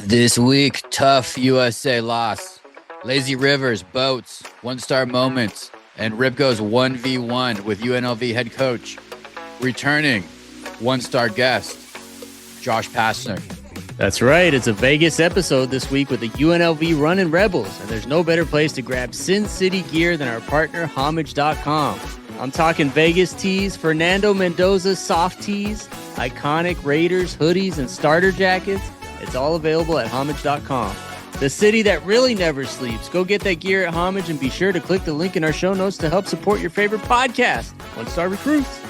This week, tough USA loss. Lazy Rivers, boats, one-star moments, and Rip goes 1v1 with UNLV head coach. Returning, one-star guest, Josh Pastner. That's right. It's a Vegas episode this week with the UNLV Running Rebels, and there's no better place to grab Sin City gear than our partner, Homage.com. I'm talking Vegas tees, Fernando Mendoza soft tees, iconic Raiders hoodies, and starter jackets. It's all available at Homage.com. The city that really never sleeps. Go get that gear at Homage and be sure to click the link in our show notes to help support your favorite podcast, One Star Recruits.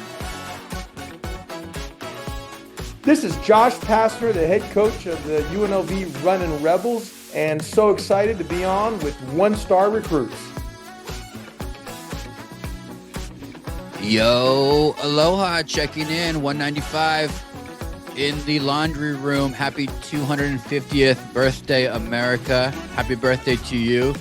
This is Josh Pastner, the head coach of the UNLV Running Rebels, and so excited to be on with One Star Recruits. Yo, aloha, checking in, 195 in the laundry room. Happy 250th birthday, America. Happy birthday to you,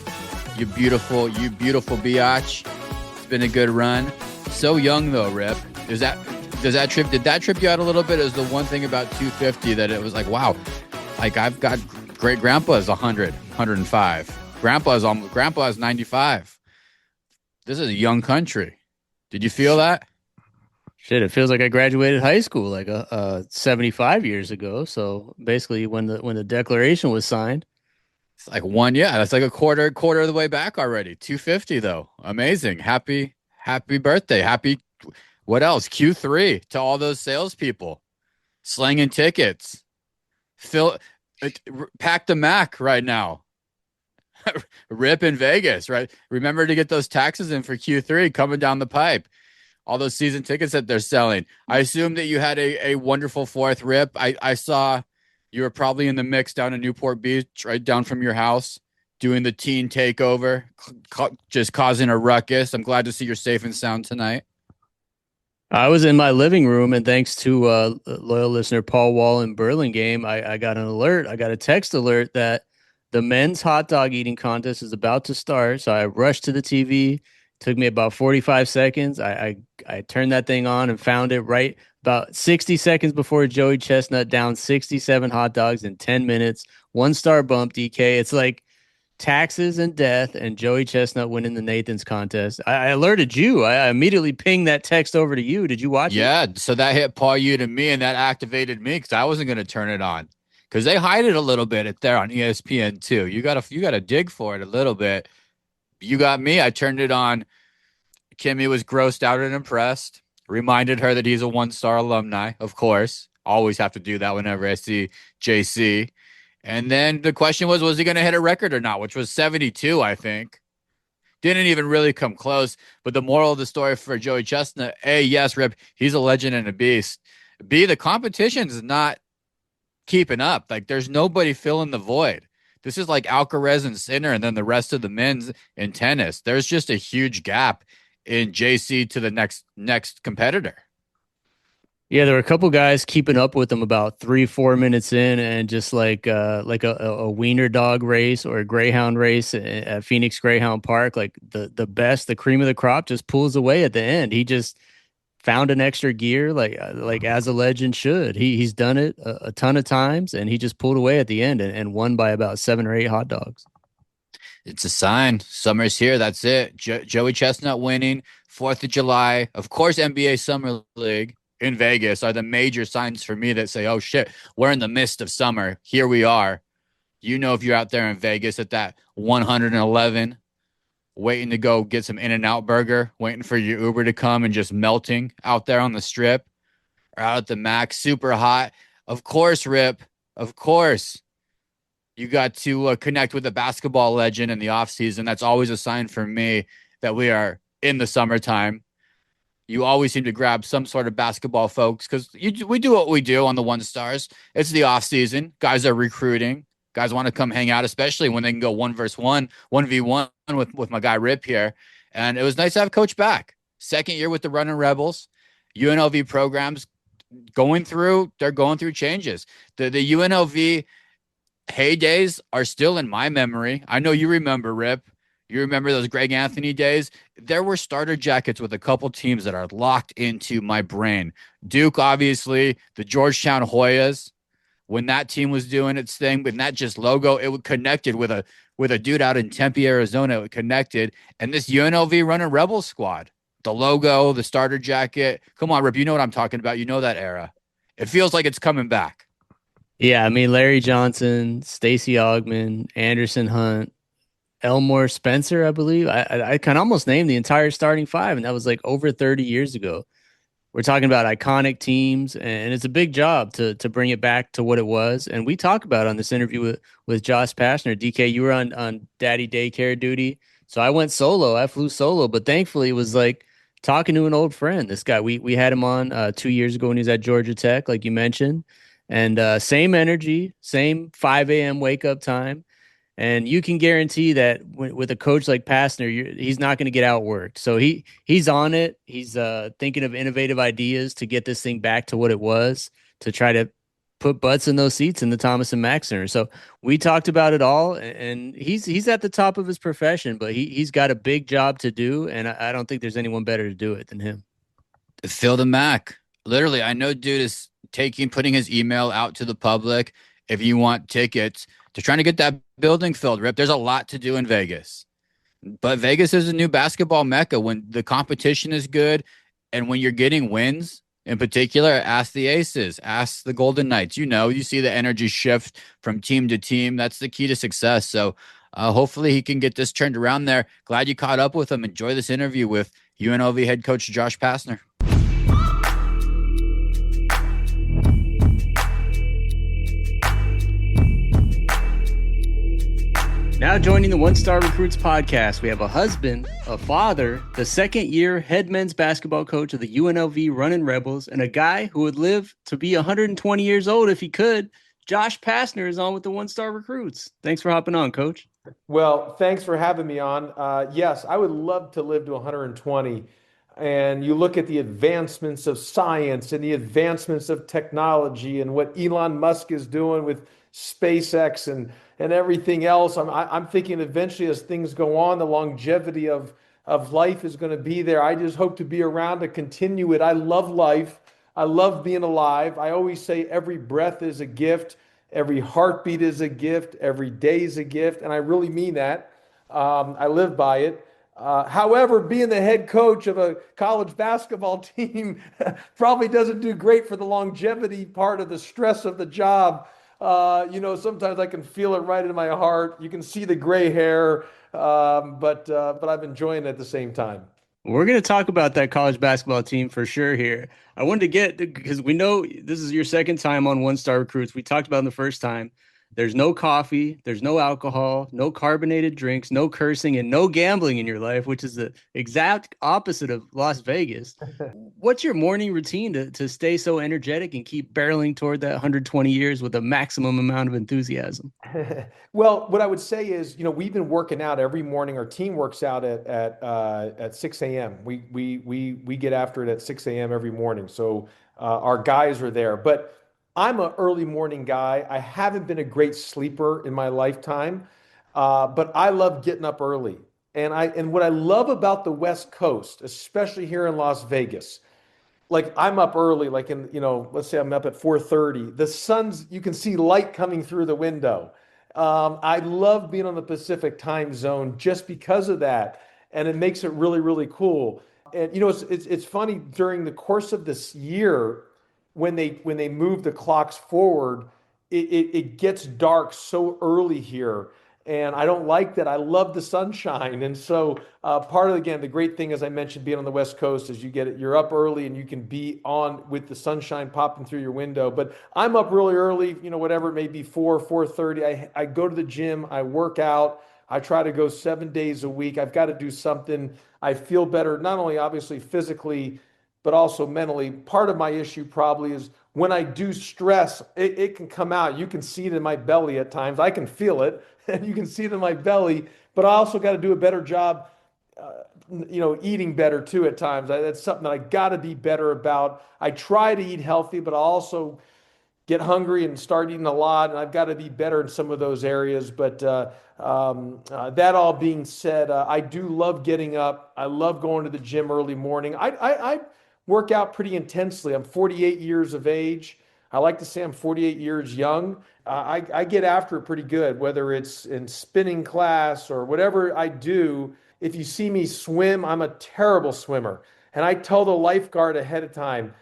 you beautiful biatch. It's been a good run. So young though, Rip. Did that trip you out a little bit? Is the one thing about 250 that it was like, wow, like I've got great grandpa's 100, 105. Grandpa's 95. This is a young country. Did you feel that? Shit, it feels like I graduated high school like 75 years ago. So basically when the Declaration was signed. It's like that's like a quarter of the way back already. 250 though. Amazing. Happy birthday. What else? Q3 to all those salespeople slanging tickets. Pack the Mac right now. Rip in Vegas, right? Remember to get those taxes in for Q3 coming down the pipe. All those season tickets that they're selling. I assume that you had a wonderful fourth, Rip. I saw you were probably in the mix down in Newport Beach, right down from your house, doing the teen takeover, just causing a ruckus. I'm glad to see you're safe and sound tonight. I was in my living room, and thanks to loyal listener Paul Wall in Burlingame, I got an alert. I got a text alert that the men's hot dog eating contest is about to start. So I rushed to the TV. Took me about 45 seconds. I turned that thing on and found it right about 60 seconds before Joey Chestnut down 67 hot dogs in 10 minutes. 1-star bump, DK. It's like taxes and death and Joey Chestnut winning the Nathan's contest. I alerted you. I immediately pinged that text over to you. Did you watch it? Yeah, so that hit Paul you to me, and that activated me because I wasn't going to turn it on because they hide it a little bit there on ESPN too. You gotta dig for it a little bit. You got me. I turned it on. Kimmy was grossed out and impressed. Reminded her that he's a 1-star alumni, of course. Always have to do that whenever I see JC. And then the question was he going to hit a record or not, which was 72, I think. Didn't even really come close. But the moral of the story for Joey Chestnut, A, yes, Rip, he's a legend and a beast. B, the competition's not keeping up. Like, there's nobody filling the void. This is like Alcaraz and Sinner, and then the rest of the men's in tennis. There's just a huge gap in JC to the next competitor. Yeah, there were a couple guys keeping up with them about 3-4 minutes in, and just like a wiener dog race or a greyhound race at Phoenix Greyhound Park, like the best, the cream of the crop just pulls away at the end. He just found an extra gear, like as a legend should. He's done it a ton of times, and he just pulled away at the end and won by about 7 or 8 hot dogs. It's a sign. Summer's here. That's it. Joey Chestnut winning. 4th of July. Of course, NBA Summer League in Vegas are the major signs for me that say, oh, shit, we're in the midst of summer. Here we are. You know, if you're out there in Vegas at that 111, waiting to go get some In-N-Out burger, waiting for your Uber to come and just melting out there on the strip or out at the Mac, super hot. Of course, Rip. Of course. You got to connect with a basketball legend in the offseason. That's always a sign for me that we are in the summertime. You always seem to grab some sort of basketball folks because we do what we do on the 1-stars. It's the offseason. Guys are recruiting. Guys want to come hang out, especially when they can go 1v1 with my guy Rip here. And it was nice to have Coach back. Second year with the Running Rebels. UNLV programs going through changes. The UNLV heydays are still in my memory. I know you remember, Rip. You remember those Greg Anthony days? There were starter jackets with a couple teams that are locked into my brain. Duke, obviously, the Georgetown Hoyas, when that team was doing its thing, but not just logo, it would connected with a dude out in Tempe, Arizona. It connected, and this UNLV running Rebel squad, the logo, the starter jacket. Come on, Rip, you know what I'm talking about. You know that era. It feels like it's coming back. Yeah, I mean Larry Johnson, Stacey Augmon, Anderson Hunt, Elmore Spencer, I believe. I can almost name the entire starting five, and that was like over 30 years ago. We're talking about iconic teams, and it's a big job to bring it back to what it was. And we talk about on this interview with Josh Pastner. DK, you were on daddy daycare duty, so I went solo. I flew solo, but thankfully it was like talking to an old friend. This guy, we had him on 2 years ago when he was at Georgia Tech, like you mentioned, and same energy, same 5 a.m. wake up time. And you can guarantee that with a coach like Pastner, he's not going to get outworked. So he's on it. He's thinking of innovative ideas to get this thing back to what it was, to try to put butts in those seats in the Thomas and Mack Center. So we talked about it all, and he's at the top of his profession, but he's got a big job to do, and I don't think there's anyone better to do it than him. Phil the Mac. Literally, I know dude is putting his email out to the public. If you want tickets, to trying to get that building filled, Rip. There's a lot to do in Vegas, but Vegas is a new basketball mecca when the competition is good and when you're getting wins. In particular, ask the Aces, ask the Golden Knights. You see the energy shift from team to team. That's the key to success. So hopefully he can get this turned around there. Glad you caught up with him. Enjoy this interview with UNLV head coach Josh Pastner. Now joining the One Star Recruits podcast, we have a husband, a father, the second-year head men's basketball coach of the UNLV Running Rebels, and a guy who would live to be 120 years old if he could. Josh Pastner is on with the One Star Recruits. Thanks for hopping on, Coach. Well, thanks for having me on. Yes, I would love to live to 120. And you look at the advancements of science and the advancements of technology and what Elon Musk is doing with SpaceX and everything else. I'm thinking eventually as things go on, the longevity of life is going to be there. I just hope to be around to continue it. I love life. I love being alive. I always say every breath is a gift. Every heartbeat is a gift. Every day is a gift. And I really mean that. I live by it. However, being the head coach of a college basketball team probably doesn't do great for the longevity part of the stress of the job. Sometimes I can feel it right in my heart. You can see the gray hair, but I'm enjoying it at the same time. We're going to talk about that college basketball team for sure here. I wanted to get, because we know this is your second time on One Star Recruits. We talked about it the first time. There's no coffee, there's no alcohol, no carbonated drinks, no cursing, and no gambling in your life, which is the exact opposite of Las Vegas. What's your morning routine to stay so energetic and keep barreling toward that 120 years with a maximum amount of enthusiasm? Well, what I would say is, we've been working out every morning. Our team works out at 6 a.m. We get after it at 6 a.m. every morning. So our guys are there. But I'm an early morning guy. I haven't been a great sleeper in my lifetime, but I love getting up early. And what I love about the West Coast, especially here in Las Vegas, like I'm up early, like let's say I'm up at 4:30. The sun's, you can see light coming through the window. I love being on the Pacific time zone just because of that, and it makes it really, really cool. And it's funny during the course of this year when they move the clocks forward, it gets dark so early here. And I don't like that. I love the sunshine. And so part of, again, the great thing, as I mentioned, being on the West Coast is you're up early and you can be on with the sunshine popping through your window. But I'm up really early, whatever it may be, 4:30. I go to the gym, I work out. I try to go 7 days a week. I've got to do something. I feel better, not only obviously physically, but also mentally. Part of my issue probably is when I do stress, it can come out. You can see it in my belly at times. I can feel it, and you can see it in my belly. But I also got to do a better job, eating better too at times. That's something that I got to be better about. I try to eat healthy, but I also get hungry and start eating a lot, and I've got to be better in some of those areas. But that all being said, I do love getting up. I love going to the gym early morning. I work out pretty intensely. I'm 48 years of age. I like to say I'm 48 years young. I get after it pretty good, whether it's in spinning class or whatever I do. If you see me swim, I'm a terrible swimmer. And I tell the lifeguard ahead of time,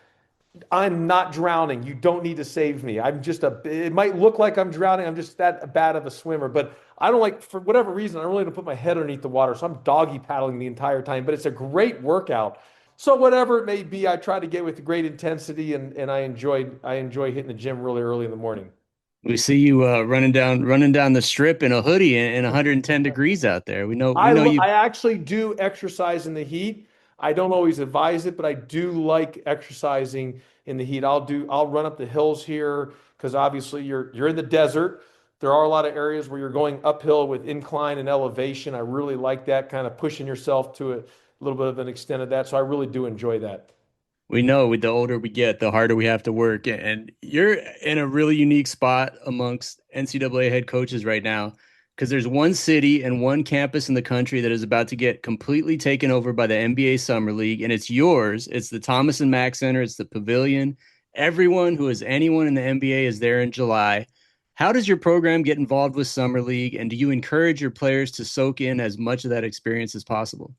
I'm not drowning. You don't need to save me. It might look like I'm drowning. I'm just that bad of a swimmer. But I don't like, for whatever reason, I don't really don't put my head underneath the water. So I'm doggy paddling the entire time. But it's a great workout. So whatever it may be, I try to get with great intensity and I enjoy hitting the gym really early in the morning. We see you running down the strip in a hoodie and 110 degrees out there. We know you. I actually do exercise in the heat. I don't always advise it, but I do like exercising in the heat. I'll run up the hills here because obviously you're in the desert. There are a lot of areas where you're going uphill with incline and elevation. I really like that kind of pushing yourself to a little bit of an extent of that. So I really do enjoy that. We know with the older we get, the harder we have to work. And you're in a really unique spot amongst NCAA head coaches right now because there's one city and one campus in the country that is about to get completely taken over by the NBA Summer League, and it's yours. It's the Thomas and Mack Center, it's the Pavilion. Everyone who is anyone in the NBA is there in July. How does your program get involved with Summer League, and do you encourage your players to soak in as much of that experience as possible?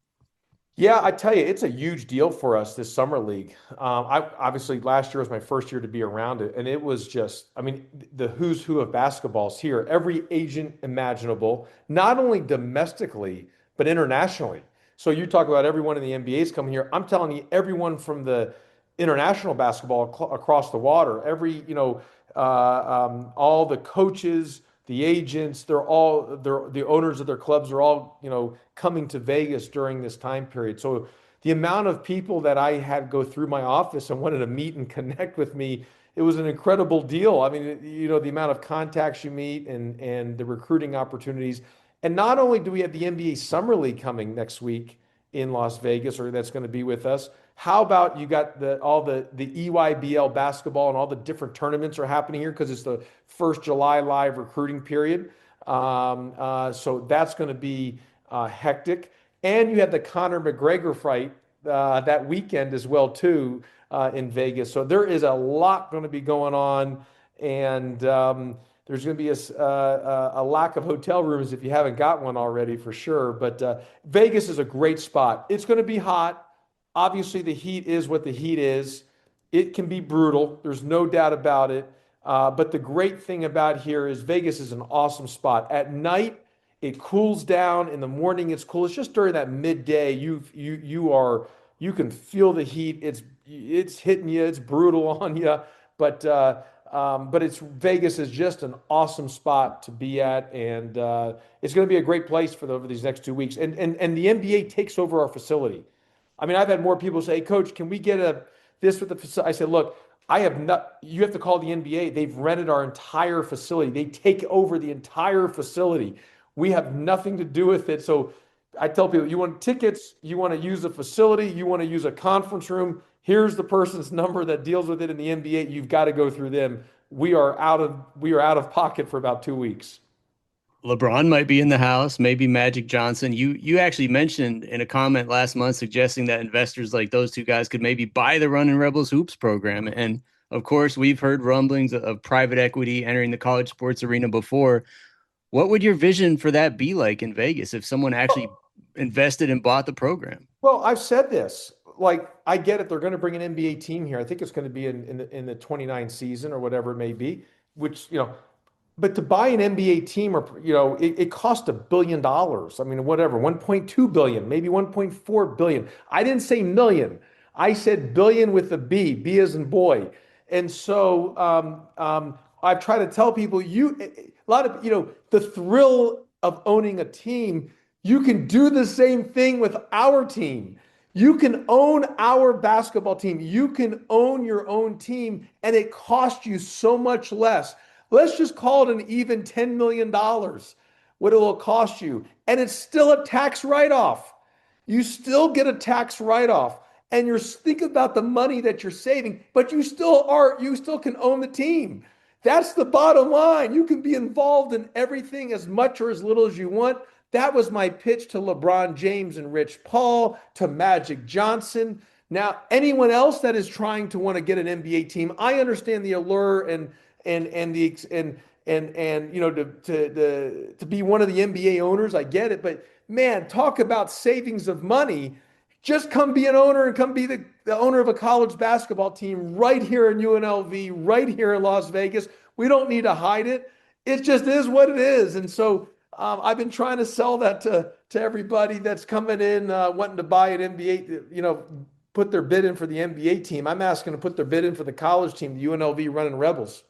Yeah, I tell you, it's a huge deal for us this summer league. I obviously last year was my first year to be around it, and it was just, I mean, the who's who of basketball's here. Every agent imaginable, not only domestically but internationally. So you talk about everyone in the NBA's coming here. I'm telling you, everyone from the international basketball across the water, all the coaches, the agents, they're the owners of their clubs are all, coming to Vegas during this time period. So the amount of people that I had go through my office and wanted to meet and connect with me, it was an incredible deal. I mean, the amount of contacts you meet and the recruiting opportunities. And not only do we have the NBA Summer League coming next week in Las Vegas, or that's going to be with us. How about you got the EYBL basketball and all the different tournaments are happening here because it's the first July live recruiting period. So that's going to be hectic. And you had the Conor McGregor fight that weekend as well too in Vegas. So there is a lot going to be going on, and there's going to be a lack of hotel rooms if you haven't got one already for sure. But Vegas is a great spot. It's going to be hot. Obviously, the heat is what the heat is. It can be brutal. There's no doubt about it. But the great thing about here is Vegas is an awesome spot. At night, it cools down. In the morning, it's cool. It's just during that midday, you can feel the heat. It's hitting you. It's brutal on you. But it's Vegas is just an awesome spot to be at, and it's going to be a great place for over these next 2 weeks. And the NBA takes over our facility. I mean, I've had more people say, "Coach, can we get this with the facility?" I said, "Look, I have not. You have to call the NBA. They've rented our entire facility. They take over the entire facility. We have nothing to do with it." So I tell people, you want tickets, you want to use a facility, you want to use a conference room. Here's the person's number that deals with it in the NBA. You've got to go through them. We are out of pocket for about 2 weeks. LeBron might be in the house, maybe Magic Johnson. You actually mentioned in a comment last month suggesting that investors like those two guys could maybe buy the Running Rebels Hoops program. And of course, we've heard rumblings of private equity entering the college sports arena before. What would your vision for that be like in Vegas if someone actually invested and bought the program? Well, I've said this. Like, I get it. They're going to bring an NBA team here. I think it's going to be in the 29 season or whatever it may be, which, but to buy an NBA team, or it cost $1 billion. I mean, whatever, 1.2 billion, maybe 1.4 billion. I didn't say million. I said billion with a B, B as in boy. And so I've tried to tell people a lot of the thrill of owning a team. You can do the same thing with our team. You can own our basketball team. You can own your own team, and it costs you so much less. Let's just call it an even $10 million, what it will cost you. And it's still a tax write-off. You still get a tax write-off. And think about the money that you're saving, but you still can own the team. That's the bottom line. You can be involved in everything as much or as little as you want. That was my pitch to LeBron James and Rich Paul, to Magic Johnson, Now, anyone else that is trying to want to get an NBA team, I understand the allure and the and you know to be one of the NBA owners, I get it. But man, talk about savings of money. Just come be an owner and come be the owner of a college basketball team right here in UNLV, right here in Las Vegas. We don't need to hide it. It just is what it is. And so I've been trying to sell that to everybody that's coming in wanting to buy an NBA, put their bid in for the NBA team. I'm asking to put their bid in for the college team, the UNLV Running Rebels.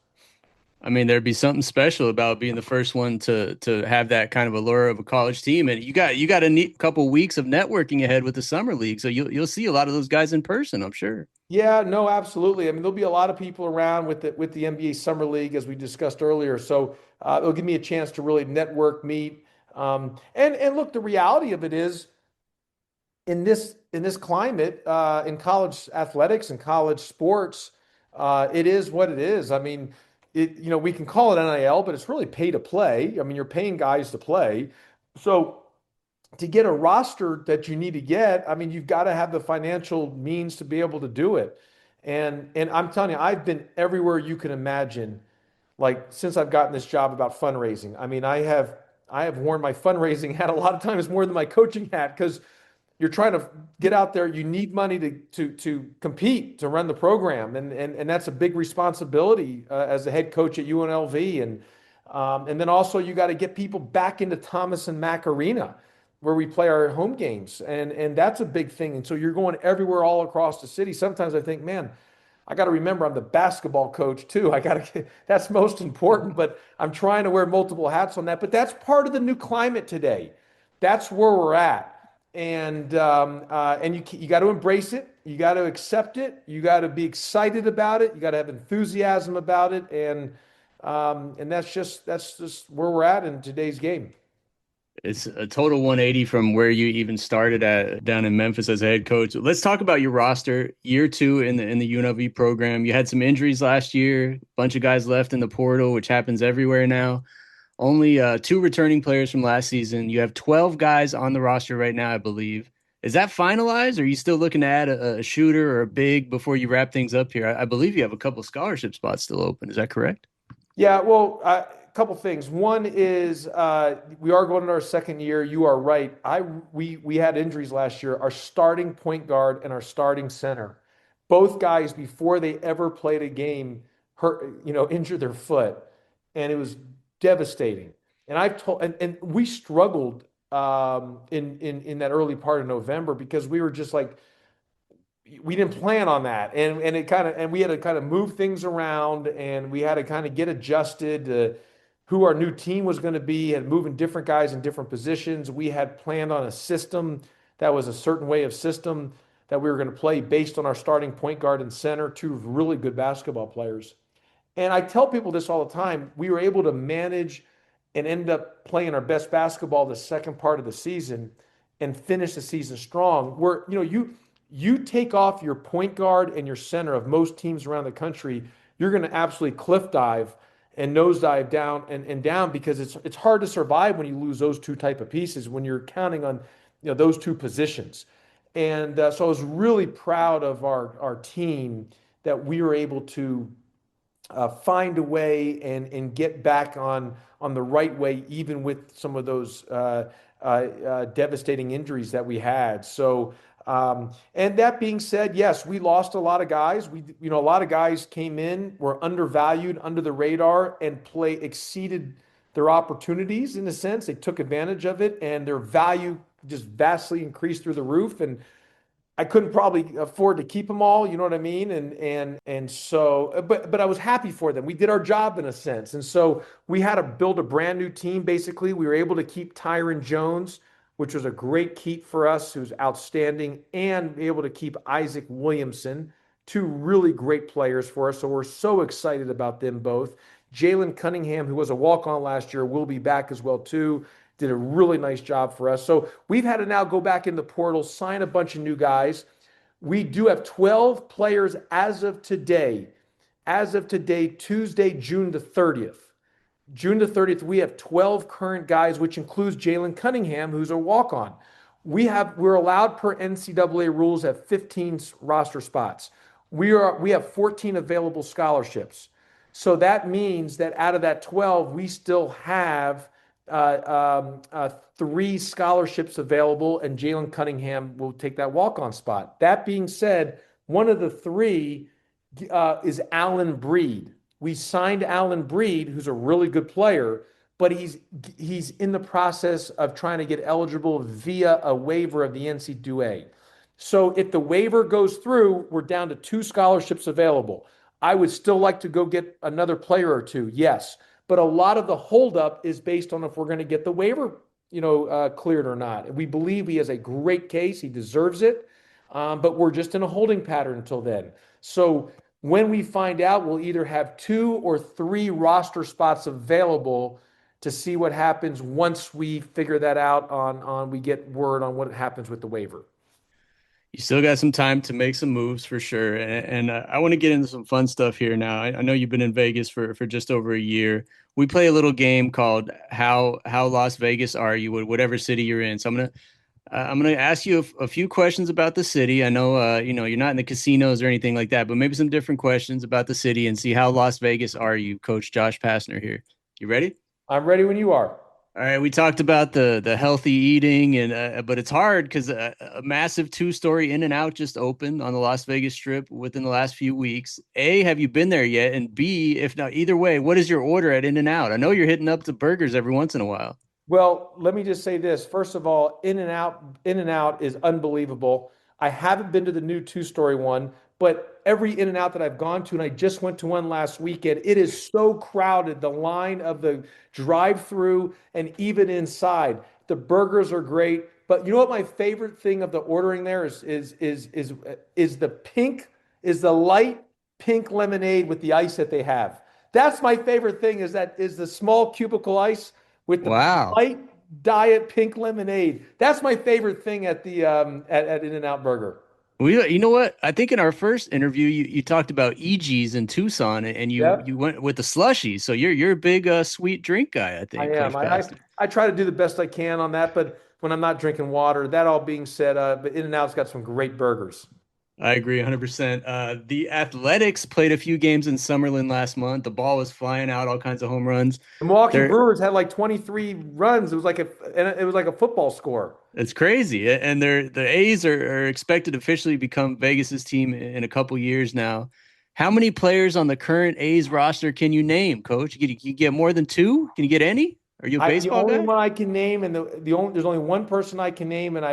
I mean, there'd be something special about being the first one to have that kind of allure of a college team, and you got a neat couple weeks of networking ahead with the summer league, so you'll see a lot of those guys in person, I'm sure. Yeah, no, absolutely. I mean, there'll be a lot of people around with the NBA Summer League as we discussed earlier. So it'll give me a chance to really network, meet, and look. The reality of it is, in this climate, in college athletics and college sports, it is what it is. I mean, we can call it NIL, but it's really pay to play. I mean, you're paying guys to play. So to get a roster that you need to get, I mean, you've got to have the financial means to be able to do it. And I'm telling you, I've been everywhere you can imagine, like since I've gotten this job about fundraising. I mean, I have worn my fundraising hat a lot of times more than my coaching hat because you're trying to get out there. You need money to compete, to run the program, and that's a big responsibility as the head coach at UNLV. And then also you got to get people back into Thomas and Mack Arena, where we play our home games, and that's a big thing. And so you're going everywhere all across the city. Sometimes I think, man, I got to remember I'm the basketball coach too. I got to that's most important, but I'm trying to wear multiple hats on that. But that's part of the new climate today. That's where we're at. And you got to embrace it. You got to accept it. You got to be excited about it. You got to have enthusiasm about it. And that's just where we're at in today's game. It's a total 180 from where you even started at down in Memphis as a head coach. Let's talk about your roster. Year two in the UNLV program. You had some injuries last year. A bunch of guys left in the portal, which happens everywhere now. Only two returning players from last season. You have 12 guys on the roster right now, I believe. Is that finalized? Or are you still looking to add a shooter or a big before you wrap things up here? I believe you have a couple scholarship spots still open. Is that correct? Yeah, well, a couple things. One is we are going into our second year. You are right. We had injuries last year. Our starting point guard and our starting center, both guys before they ever played a game, hurt, injured their foot, and it was devastating. And and we struggled in that early part of November because we were just like we didn't plan on that, and it kind of and we had to kind of move things around, and we had to kind of get adjusted to who our new team was going to be, and moving different guys in different positions. We had planned on a system that was a certain way of system that we were going to play based on our starting point guard and center, two really good basketball players. And I tell people this all the time. We were able to manage and end up playing our best basketball the second part of the season and finish the season strong. Where you take off your point guard and your center of most teams around the country, you're going to absolutely cliff dive and nosedive down and down because it's hard to survive when you lose those two type of pieces when you're counting on those two positions. And so I was really proud of our team that we were able to find a way and get back on the right way, even with some of those devastating injuries that we had. So, and that being said, yes, we lost a lot of guys. A lot of guys came in, were undervalued, under the radar, and exceeded their opportunities in a sense. They took advantage of it, and their value just vastly increased through the roof. And I couldn't probably afford to keep them all, you know what I mean? And so, but I was happy for them. We did our job in a sense, and so we had to build a brand new team. Basically, we were able to keep Tyron Jones, which was a great keep for us, who's outstanding, and be able to keep Isaac Williamson, two really great players for us. So we're so excited about them both. Jalen Cunningham, who was a walk-on last year, will be back as well too, did a really nice job for us. So we've had to now go back in the portal, sign a bunch of new guys. We do have 12 players as of today. As of today, Tuesday, June the 30th. June the 30th, we have 12 current guys, which includes Jalen Cunningham, who's a walk on. We're allowed per NCAA rules at 15 roster spots. We have 14 available scholarships. So that means that out of that 12, we still have three scholarships available, and Jalen Cunningham will take that walk-on spot. That being said, one of the three is Alan Breed. We signed Alan Breed, who's a really good player, but he's in the process of trying to get eligible via a waiver of the NCAA. So if the waiver goes through, we're down to two scholarships available. I would still like to go get another player or two, yes, but a lot of the holdup is based on if we're going to get the waiver, cleared or not. We believe he has a great case; he deserves it, but we're just in a holding pattern until then. So when we find out, we'll either have two or three roster spots available to see what happens once we figure that out on we get word on what happens with the waiver. You still got some time to make some moves for sure. And I want to get into some fun stuff here now. I know you've been in Vegas for just over a year. We play a little game called How Las Vegas Are You, whatever city you're in. So I'm gonna ask you a few questions about the city. I know you're not in the casinos or anything like that, but maybe some different questions about the city and see how Las Vegas are you, Coach Josh Pastner here. You ready? I'm ready when you are. All right, we talked about the healthy eating and but it's hard because a massive two-story In-N-Out just opened on the Las Vegas Strip within the last few weeks. A, have you been there yet? And B, if not, either way, what is your order at In-N-Out? I know you're hitting up the burgers every once in a while. Well, let me just say this. First of all, In-N-Out is unbelievable. I haven't been to the new two-story one, but every In-N-Out that I've gone to, and I just went to one last weekend, it is so crowded. The line of the drive-through and even inside. The burgers are great. But you know what my favorite thing of the ordering there is the pink, is the light pink lemonade with the ice that they have. That's my favorite thing is the small cubicle ice with the Wow. light diet pink lemonade. That's my favorite thing at the at In-N-Out Burger. You know what? I think in our first interview, you talked about EGs in Tucson, and you Yeah, you went with the slushy. So you're a big sweet drink guy, I I think, am. Coach Pastner. I try to do the best I can on that, but when I'm not drinking water, that all being said, but In-N-Out's got some great burgers. I agree 100%. The Athletics played a few games in Summerlin last month. The ball was flying out, all kinds of home runs. The Milwaukee They're Brewers had like 23 runs. It was like a football score. It's crazy, and the A's are expected to officially become Vegas's team in a couple years now. How many players on the current A's roster can you name, Coach? You get more than two? Can you get any? Are you a The baseball only guy? one I can name, and there's only one person I can name, and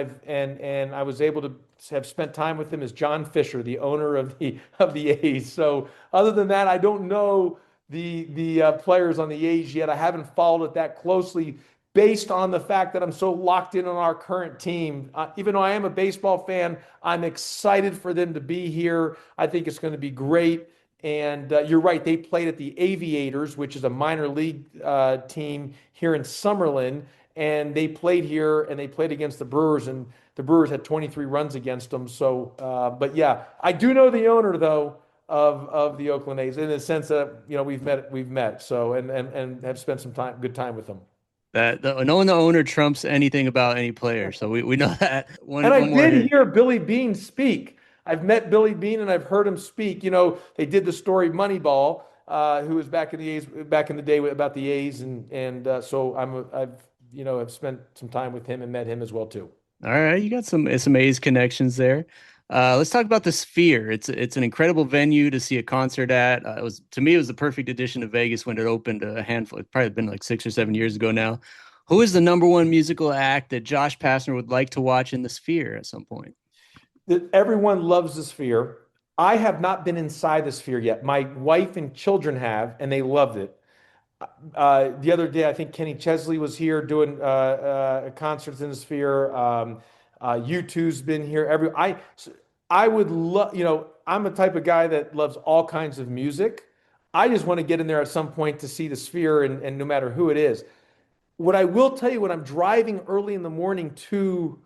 I was able to have spent time with him is John Fisher, the owner of the A's. So other than that, I don't know the players on the A's yet. I haven't followed it that closely, based on the fact that I'm so locked in on our current team. Even though I am a baseball fan, I'm excited for them to be here. I think it's going to be great. And you're right, they played at the Aviators, which is a minor league team here in Summerlin. And they played here and they played against the Brewers, and the Brewers had 23 runs against them. So, but yeah, I do know the owner, though, of the Oakland A's in the sense that, we've met. So, and have spent some good time with them. Knowing the owner trumps anything about any player, so we know that. And I One more did here. hear Billy Bean speak. I've met Billy Bean and I've heard him speak. They did the story Moneyball, who was back in the A's back in the day about the A's, and so I've spent some time with him and met him as well too. All right, you got some A's connections there. Let's talk about the Sphere. It's an incredible venue to see a concert at. It was to me it was the perfect addition to Vegas when it opened a handful. It's probably been like 6 or 7 years ago now. Who is the number one musical act that Josh Pastner would like to watch in the Sphere at some point? That everyone loves the Sphere. I have not been inside the Sphere yet. My wife and children have, and they loved it. The other day, I think Kenny Chesley was here doing concerts in the Sphere. U2's been here. I would love, I'm a type of guy that loves all kinds of music. I just want to get in there at some point to see the Sphere, and no matter who it is. What I will tell you, when I'm driving early in the morning to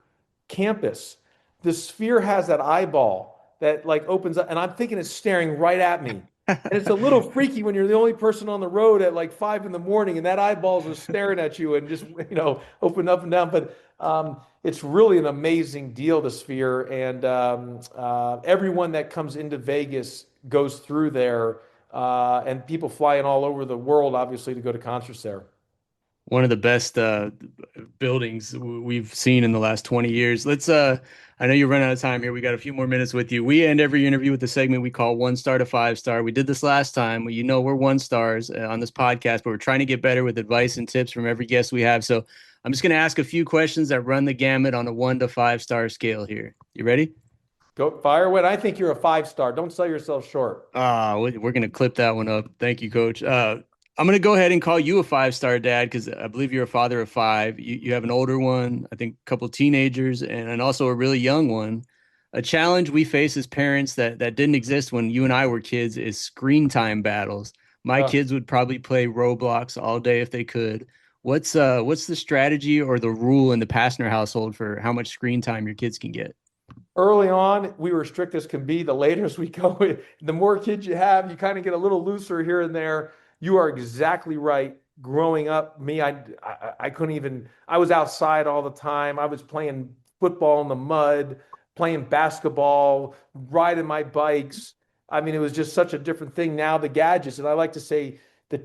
campus, the Sphere has that eyeball that like opens up, and I'm thinking it's staring right at me. And it's a little freaky when you're the only person on the road at like 5 in the morning, and that eyeballs are staring at you and just open up and down. But it's really an amazing deal, the Sphere, and everyone that comes into Vegas goes through there, and people flying all over the world, obviously, to go to concerts there. One of the best buildings we've seen in the last 20 years. Let's I know you're running out of time here. We got a few more minutes with you. We end every interview with the segment we call 1 star to 5 star. We did this last time. You know, we're 1 stars on this podcast, but we're trying to get better with advice and tips from every guest we have. So I'm just going to ask a few questions that run the gamut on a 1 to 5 star scale here. You ready? Go fire away. I think you're a 5 star. Don't sell yourself short. We're going to clip that one up. Thank you, coach. I'm going to go ahead and call you a 5 star dad because I believe you're a father of five. You have an older one, I think a couple teenagers, and also a really young one. A challenge we face as parents that didn't exist when you and I were kids is screen time battles. My Uh, kids would probably play Roblox all day if they could. What's the strategy or the rule in the Pastner household for how much screen time your kids can get? Early on, we were strict as can be. The later as we go, the more kids you have, you kind of get a little looser here and there. You are exactly right. Growing up, I couldn't even, I was outside all the time. I was playing football in the mud, playing basketball, riding my bikes. I mean, it was just such a different thing. Now the gadgets, and I like to say the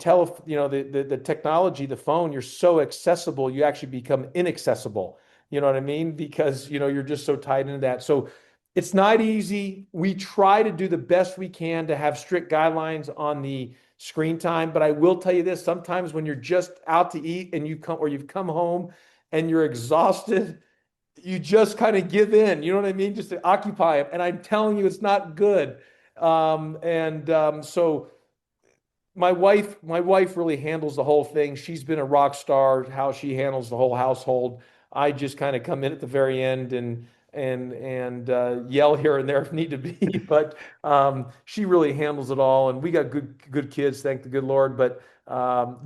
technology, the phone, you're so accessible, you actually become inaccessible. You know what I mean? Because, you're just so tied into that. So it's not easy. We try to do the best we can to have strict guidelines on the screen time. But I will tell you this, sometimes when you're just out to eat and you've come home and you're exhausted, you just kind of give in. You know what I mean? Just to occupy it. And I'm telling you, it's not good. So my wife really handles the whole thing. She's been a rock star, how she handles the whole household. I just kind of come in at the very end and yell here and there if need to be. But she really handles it all, and we got good kids, thank the good Lord. But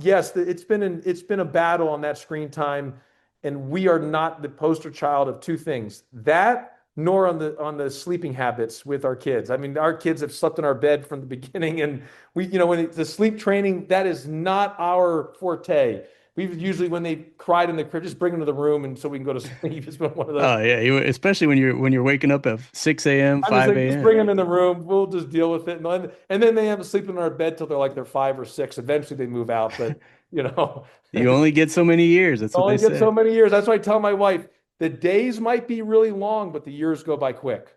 yes, it's been a battle on that screen time, and we are not the poster child of two things: that nor on the sleeping habits with our kids. I mean, our kids have slept in our bed from the beginning, and the sleep training, that is not our forte. We've usually, when they cried in the crib, just bring them to the room and so we can go to sleep. It's been one of those. Oh yeah, especially when you're waking up at 6 a.m., I'm just like, 5 just bring them a.m. in the room. We'll just deal with it. And then they have to sleep in our bed till they're 5 or 6. Eventually they move out, but you know, You only get so many years. That's what only they get so say. many years. That's why I tell my wife, the days might be really long, but the years go by quick.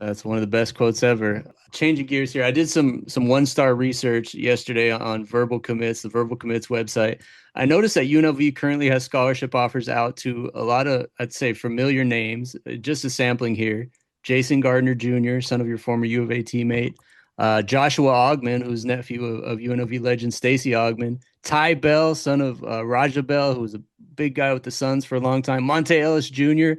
That's one of the best quotes ever. Changing gears here, I did some 1 star research yesterday on Verbal Commits, the Verbal Commits website. I noticed that UNLV currently has scholarship offers out to a lot of, I'd say, familiar names. Just a sampling here: Jason Gardner Jr., son of your former U of A teammate; Joshua Ogman, who's nephew of UNLV legend Stacey Ogman; Ty Bell, son of Raja Bell, who was a big guy with the Suns for a long time; Monte Ellis Jr.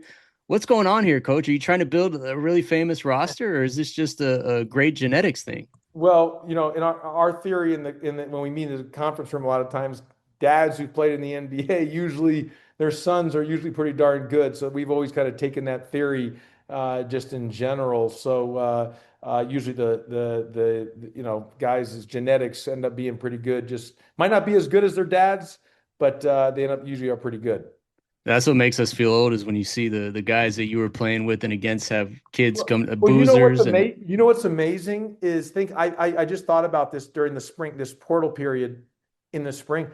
What's going on here, coach? Are you trying to build a really famous roster, or is this just a great genetics thing? Well, in our theory when we meet in the conference room, a lot of times dads who played in the NBA usually their sons are usually pretty darn good. So we've always kind of taken that theory just in general. So usually the guys' genetics end up being pretty good. Just might not be as good as their dads, but they end up usually are pretty good. That's what makes us feel old is when you see the guys that you were playing with and against have kids Well, come well, boozers and what's amazing is I just thought about this during the spring, this portal period in the spring.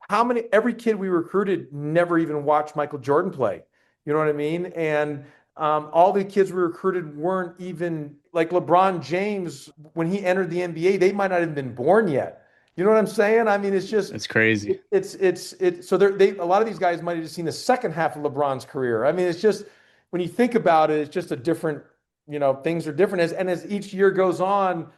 How many every kid we recruited never even watched Michael Jordan play. You know what I mean? And all the kids we recruited weren't even like LeBron James when he entered the NBA. They might not have been born yet. You know what I'm saying? I mean, it's just it's crazy. it's so they a lot of these guys might have just seen the second half of LeBron's career. I mean, it's just when you think about it, it's just a different, things are different as each year goes on.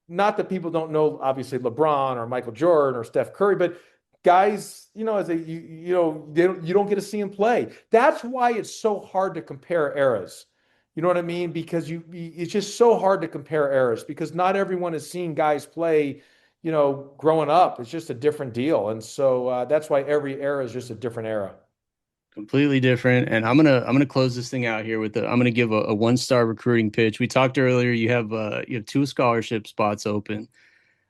Not that people don't know, obviously, LeBron or Michael Jordan or Steph Curry, but guys, as you don't get to see them play. That's why it's so hard to compare eras. You know what I mean? Because it's just so hard to compare eras because not everyone has seen guys play, growing up. It's just a different deal, and so that's why every era is just a different era. Completely different. And I'm gonna close this thing out here with I'm gonna give a 1 star recruiting pitch. We talked earlier, you have two scholarship spots open.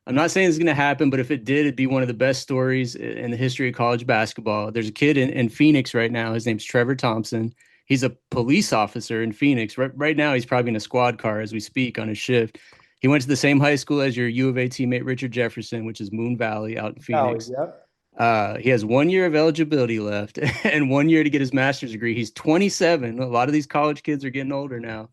I'm not saying it's going to happen, but if it did, it'd be one of the best stories in the history of college basketball. There's a kid in Phoenix right now. His name's Trevor Thompson. He's a police officer in Phoenix. Right now, he's probably in a squad car as we speak on his shift. He went to the same high school as your U of A teammate Richard Jefferson, which is Moon Valley out in Valley, Phoenix. yep. He has 1 year of eligibility left and 1 year to get his master's degree. He's 27. A lot of these college kids are getting older now.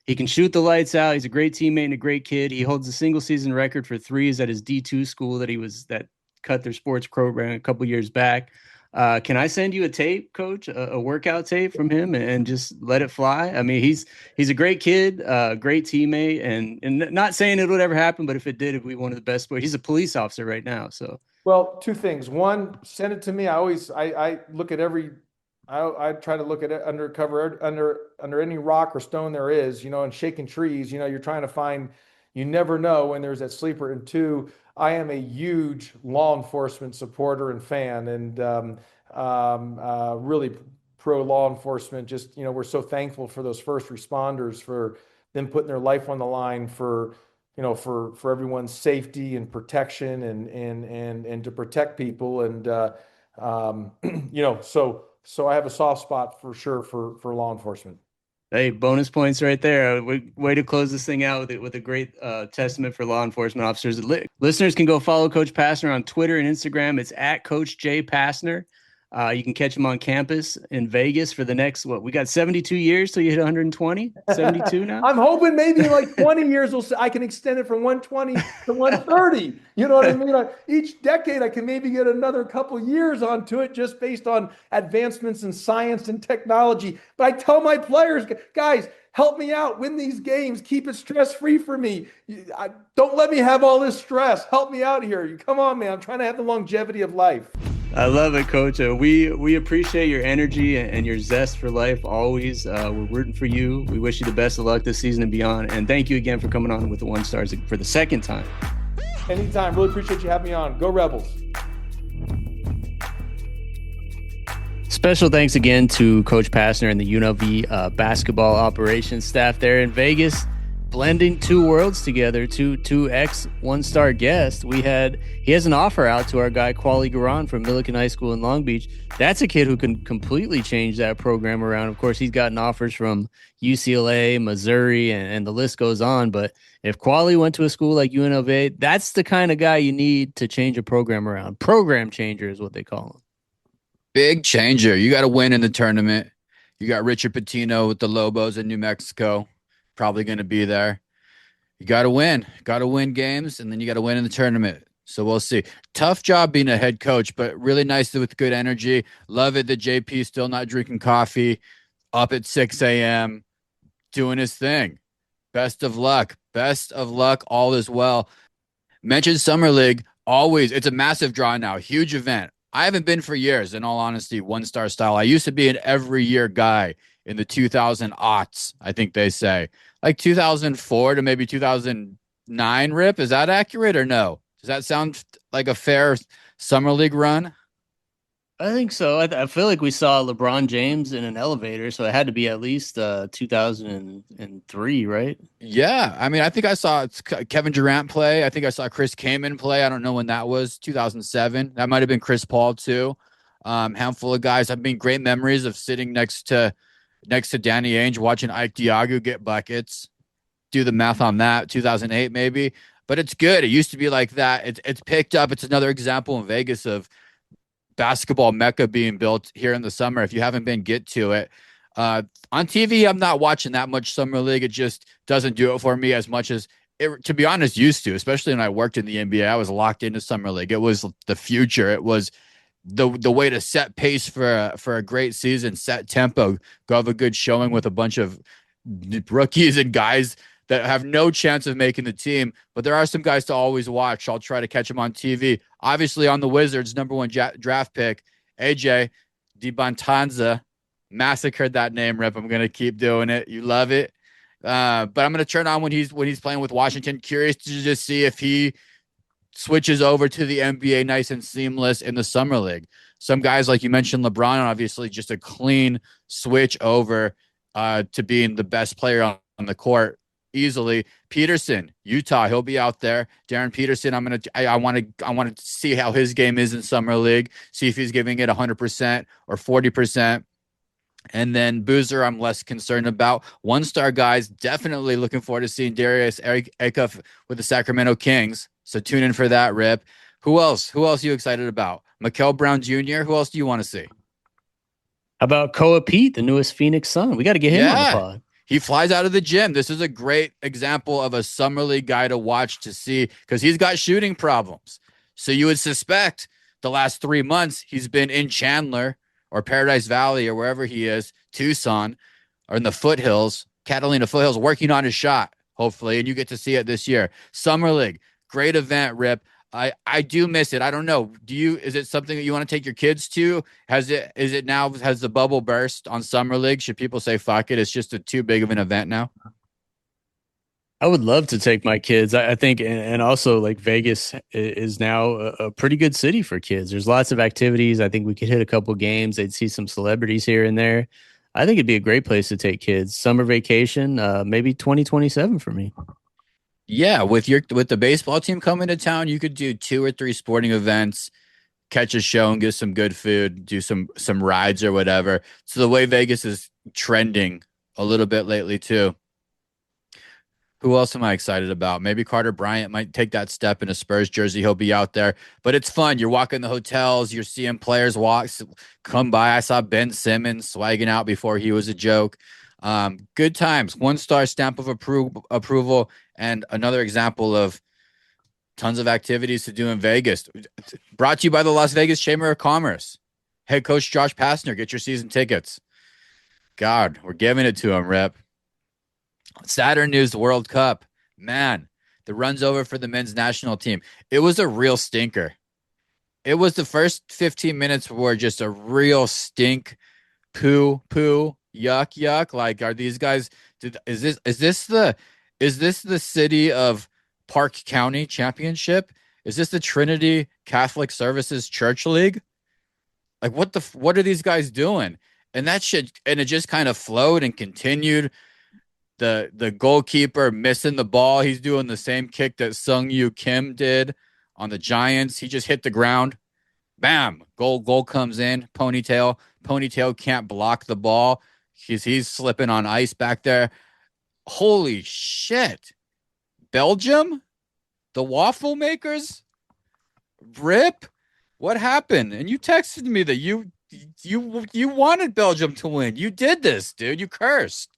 He can shoot the lights out. He's a great teammate and a great kid. He holds a single season record for threes at his D2 school that cut their sports program a couple years back. Can I send you a tape, Coach, a workout tape from him, and just let it fly? I mean, he's a great kid, great teammate, and not saying it would ever happen, but if it did, it'd be one of the best sports. He's a police officer right now, so. Well, two things. One, send it to me. I look at I try to look at it under any rock or stone there is, and shaking trees, you're trying to find, you never know when there's that sleeper. And two, I am a huge law enforcement supporter and fan, and really pro law enforcement. Just, we're so thankful for those first responders, for them putting their life on the line for everyone's safety and protection, and to protect people. And so I have a soft spot for sure for law enforcement. Hey, bonus points right there. Way to close this thing out with a great testament for law enforcement officers. Listeners can go follow Coach Pastner on Twitter and Instagram. It's at Coach J Pastner. You can catch him on campus in Vegas for the next, we got 72 years till you hit 120, 72 now. I'm hoping maybe in like 20 years, I can extend it from 120 to 130. You know what I mean? Each decade, I can maybe get another couple years onto it just based on advancements in science and technology. But I tell my players, guys, help me out, win these games, keep it stress-free for me. Don't let me have all this stress. Help me out here. Come on, man. I'm trying to have the longevity of life. I love it, Coach. We appreciate your energy and your zest for life always. We're rooting for you. We wish you the best of luck this season and beyond. And thank you again for coming on with the One Stars for the second time. Anytime. Really appreciate you having me on. Go Rebels. Special thanks again to Coach Pastner and the UNLV basketball operations staff there in Vegas. Blending two worlds together, two ex one-star guests. He has an offer out to our guy Quali Garan from Millikan High School in Long Beach. That's a kid who can completely change that program around. Of course, he's gotten offers from UCLA, Missouri, and the list goes on. But if Quali went to a school like UNLV, that's the kind of guy you need to change a program around. Program changer is what they call him. Big changer. You got to win in the tournament. You got Richard Pitino with the Lobos in New Mexico. Probably going to be there. You got to win games, and then you got to win in the tournament. So we'll see. Tough job being a head coach, but really nice with good energy. Love it that JP still not drinking coffee, up at 6 a.m., doing his thing. Best of luck. All is well. Mentioned Summer League. Always. It's a massive draw now. Huge event. I haven't been for years, in all honesty, one-star style. I used to be an every year guy in the 2000 aughts, I think they say. Like 2004 to maybe 2009, Rip. Is that accurate or no? Does that sound like a fair Summer League run? I think so. I feel like we saw LeBron James in an elevator, so it had to be at least 2003, right? Yeah. I mean, I think I saw Kevin Durant play. I think I saw Chris Kaman play. I don't know when that was, 2007. That might have been Chris Paul too. Handful of guys. I've been great memories of sitting next to Danny Ainge, watching Ike Diagu get buckets. Do the math on that, 2008 maybe. But it's good. It used to be like that. It's picked up. It's another example in Vegas of basketball mecca being built here in the summer. If you haven't been, get to it. On TV, I'm not watching that much Summer League. It just doesn't do it for me as much as it, to be honest, used to, especially when I worked in the NBA. I was locked into Summer League. It was the future. It was the way to set pace for a great season, set tempo, go have a good showing with a bunch of rookies and guys that have no chance of making the team, but there are some guys to always watch. I'll try to catch them on TV. Obviously, on the Wizards, number one draft pick, AJ DiBontanza, massacred that name, Rip. I'm going to keep doing it. You love it. But I'm going to turn on when he's playing with Washington. Curious to just see if he switches over to the NBA nice and seamless in the Summer League. Some guys, like you mentioned, LeBron, obviously just a clean switch over to being the best player on the court. Easily. Peterson, Utah, he'll be out there. Darren Peterson, I want to see how his game is in Summer League, see if he's giving it 100% or 40%. And then Boozer, I'm less concerned about. One star guys, definitely looking forward to seeing Darius Acuff with the Sacramento Kings. So tune in for that, Rip. Who else? Who else are you excited about? Mikel Brown Jr. Who else do you want to see? How about Koa Pete, the newest Phoenix Sun? We got to get him on the Yeah. pod. He flies out of the gym. This is a great example of a summer league guy to watch to see because he's got shooting problems. So you would suspect the last 3 months he's been in Chandler or Paradise Valley or wherever he is, Tucson or in the foothills, Catalina foothills, working on his shot, hopefully. And you get to see it this year. Summer League, great event, Rip. I do miss it. I don't know. Is it something that you want to take your kids to? Has the bubble burst on Summer League? Should people say fuck it? It's just too big of an event now. I would love to take my kids. I think, and also like Vegas is now a pretty good city for kids. There's lots of activities. I think we could hit a couple games. They'd see some celebrities here and there. I think it'd be a great place to take kids. Summer vacation, maybe 2027 for me. Yeah, with the baseball team coming to town, you could do 2 or 3 sporting events, catch a show and get some good food, do some rides or whatever. So the way Vegas is trending a little bit lately too. Who else am I excited about? Maybe Carter Bryant might take that step in a Spurs jersey. He'll be out there, but it's fun. You're walking the hotels, you're seeing players come by. I saw Ben Simmons swagging out before he was a joke. Good times. 1 star stamp of approval, and another example of tons of activities to do in Vegas. Brought to you by the Las Vegas Chamber of Commerce. Head coach Josh Pastner, get your season tickets. God, we're giving it to him, Rep. Saturn News World Cup. Man, the runs over for the men's national team. It was a real stinker. It was the first 15 minutes were just a real stink, poo, yuck, yuck. Like, are these guys? Is this the city of Park County Championship? Is this the Trinity Catholic Services Church League? Like, what are these guys doing? And that shit, and it just kind of flowed and continued. The goalkeeper missing the ball. He's doing the same kick that Sung Yu Kim did on the Giants. He just hit the ground. Bam. Goal comes in. Ponytail can't block the ball. He's slipping on ice back there. Holy shit. Belgium? The waffle makers? Rip? What happened? And you texted me that you wanted Belgium to win. You did this, dude. You cursed.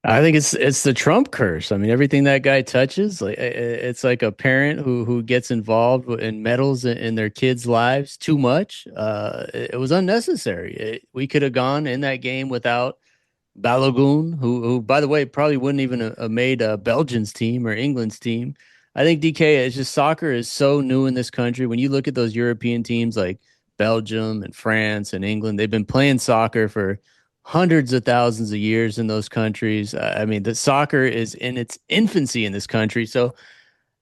I think it's the Trump curse. I mean, everything that guy touches, like it's like a parent who gets involved and meddles in their kids' lives too much. It was unnecessary. We could have gone in that game without Balogun, who by the way probably wouldn't even have made Belgium's team or England's team. I think DK, it's just soccer is so new in this country. When you look at those European teams like Belgium and France and England, they've been playing soccer for hundreds of thousands of years in those countries. I mean, the soccer is in its infancy in this country. So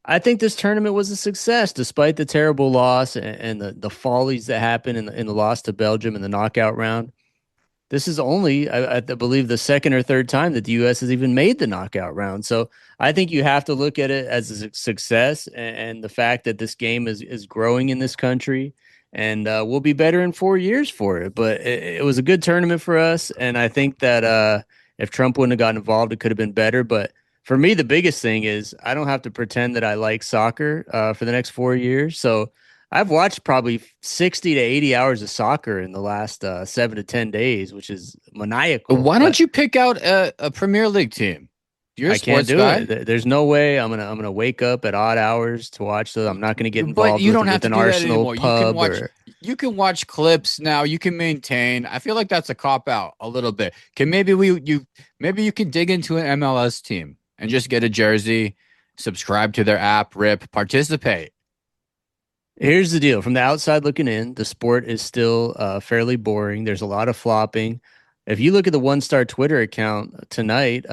I think this tournament was a success, despite the terrible loss and the follies that happened in the loss to Belgium in the knockout round. This is only, I believe, the second or third time that the U.S. has even made the knockout round. So I think you have to look at it as a success and the fact that this game is growing in this country and we'll be better in 4 years for it. But it was a good tournament for us, and I think that if Trump wouldn't have gotten involved, it could have been better. But for me, the biggest thing is I don't have to pretend that I like soccer for the next 4 years. So I've watched probably 60 to 80 hours of soccer in the last 7 to 10 days, which is maniacal. Why don't you pick out a Premier League team? You're a I can't sports do guy. it. There's no way I'm gonna wake up at odd hours to watch those. I'm not gonna get But involved you don't have with to an do that Arsenal anymore. You can pub watch or you can watch clips now. You can maintain. I feel like that's a cop out a little bit. Can maybe you can dig into an MLS team and just get a jersey, subscribe to their app, rip, participate. Here's the deal. From the outside looking in, the sport is still fairly boring. There's a lot of flopping. If you look at the One Star Twitter account tonight,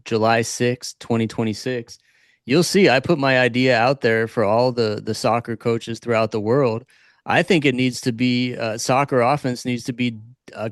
July 2026, you'll see I put my idea out there for all the soccer coaches throughout the world. I think it needs to be soccer offense needs to be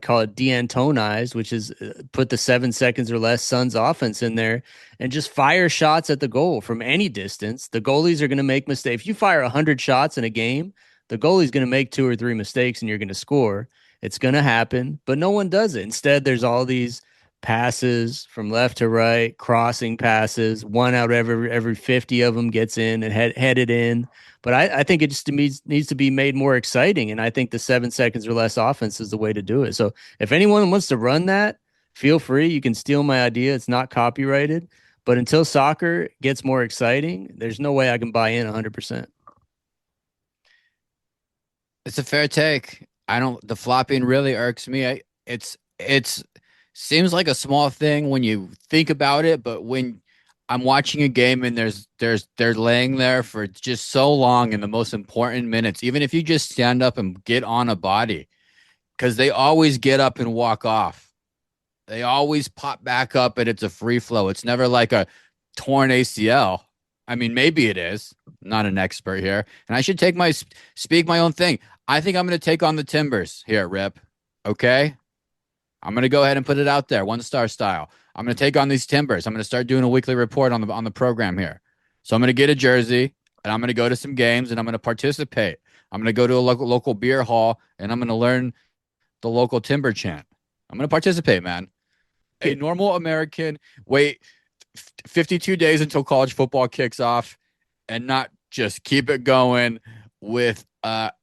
call it de-Antonized, which is put the 7 seconds or less Suns offense in there and just fire shots at the goal from any distance. The goalies are going to make mistakes. If you fire 100 shots in a game, the goalie's going to make 2 or 3 mistakes and you're going to score. It's going to happen, but no one does it. Instead, there's all these passes from left to right, crossing passes. One out of every 50 of them gets in and headed in. But I think it just needs to be made more exciting. And I think the 7 seconds or less offense is the way to do it. So if anyone wants to run that, feel free. You can steal my idea. It's not copyrighted. But until soccer gets more exciting, there's no way I can buy in 100%. It's a fair take. I don't. The flopping really irks me. It's seems like a small thing when you think about it, but when I'm watching a game and they're laying there for just so long in the most important minutes, even if you just stand up and get on a body, because they always get up and walk off. They always pop back up and it's a free flow. It's never like a torn ACL. I mean, maybe it is. I'm not an expert here. And I should speak my own thing. I think I'm going to take on the Timbers here, Rip. Okay? I'm going to go ahead and put it out there, 1-star style. I'm going to take on these Timbers. I'm going to start doing a weekly report on the program here. So I'm going to get a jersey and I'm going to go to some games and I'm going to participate. I'm going to go to a local beer hall and I'm going to learn the local Timber chant. I'm going to participate, man. A normal American wait 52 days until college football kicks off and not just keep it going with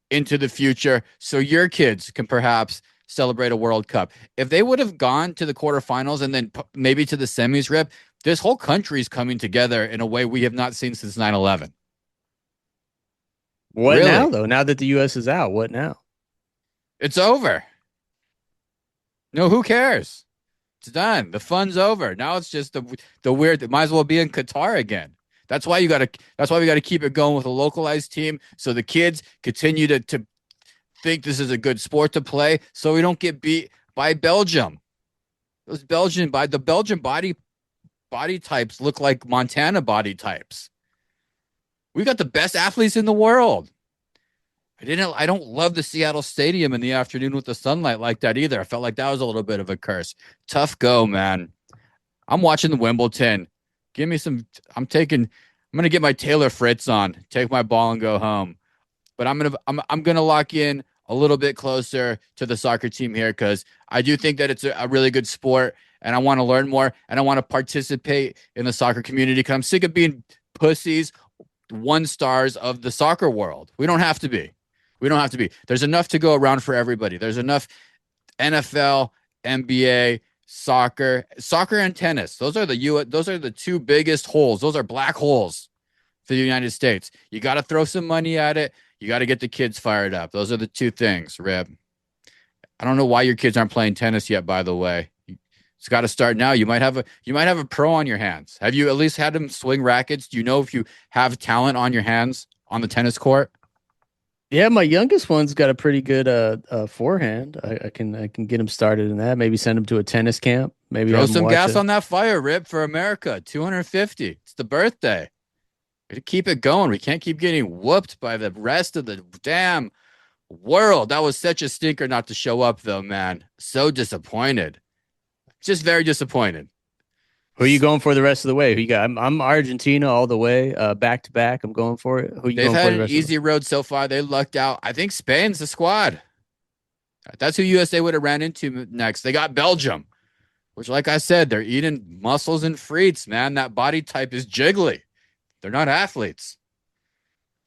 into the future so your kids can perhaps celebrate a World Cup. If they would have gone to the quarterfinals and then maybe to the semis, Rip, this whole country is coming together in a way we have not seen since 9/11. What Really? now, though? Now that the U.S. is out, what now? It's over. No, who cares? It's done. The fun's over. Now it's just the weird. It might as well be in Qatar again. That's why we got to keep it going with a localized team, so the kids continue to think this is a good sport to play, so we don't get beat by Belgium. The Belgian body types look like Montana body types. We got the best athletes in the world. I don't love the Seattle Stadium in the afternoon with the sunlight like that either. I felt like that was a little bit of a curse. Tough go, man. I'm watching the Wimbledon. Give me some. I'm gonna get my Taylor Fritz on, take my ball and go home. But I'm gonna lock in a little bit closer to the soccer team here because I do think that it's a really good sport and I want to learn more and I want to participate in the soccer community because I'm sick of being pussies, 1-stars of the soccer world. We don't have to be. We don't have to be. There's enough to go around for everybody. There's enough NFL, NBA, soccer and tennis. Those are the two biggest holes. Those are black holes for the United States. You got to throw some money at it. You got to get the kids fired up. Those are the two things, Rib. I don't know why your kids aren't playing tennis yet, by the way. It's got to start now. You might have a pro on your hands. Have you at least had them swing rackets? Do you know if you have talent on your hands on the tennis court? Yeah, my youngest one's got a pretty good forehand. I can get him started in that. Maybe send him to a tennis camp. Maybe Throw have him some watch gas it. on that fire, Rip, for America. 250. It's the birthday. We gotta keep it going. We can't keep getting whooped by the rest of the damn world. That was such a stinker not to show up, though, man. So disappointed. Just very disappointed. Who are you going for the rest of the way? Who you got? I'm Argentina all the way, back to back. I'm going for it. Who you They've going for had the an rest of the way? easy road so far. They lucked out. I think Spain's the squad. That's who USA would have ran into next. They got Belgium, which, like I said, they're eating muscles and frites, man. That body type is jiggly. They're not athletes.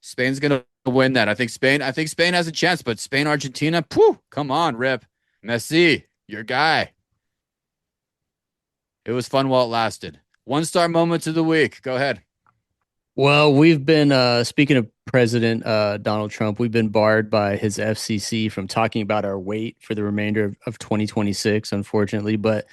Spain's gonna win that. I think Spain has a chance, but Spain, Argentina, come on, Rip. Messi, your guy. It was fun while it lasted. 1-star moments of the week. Go ahead. Well, we've been speaking of President Donald Trump, we've been barred by his FCC from talking about our weight for the remainder of 2026, unfortunately. But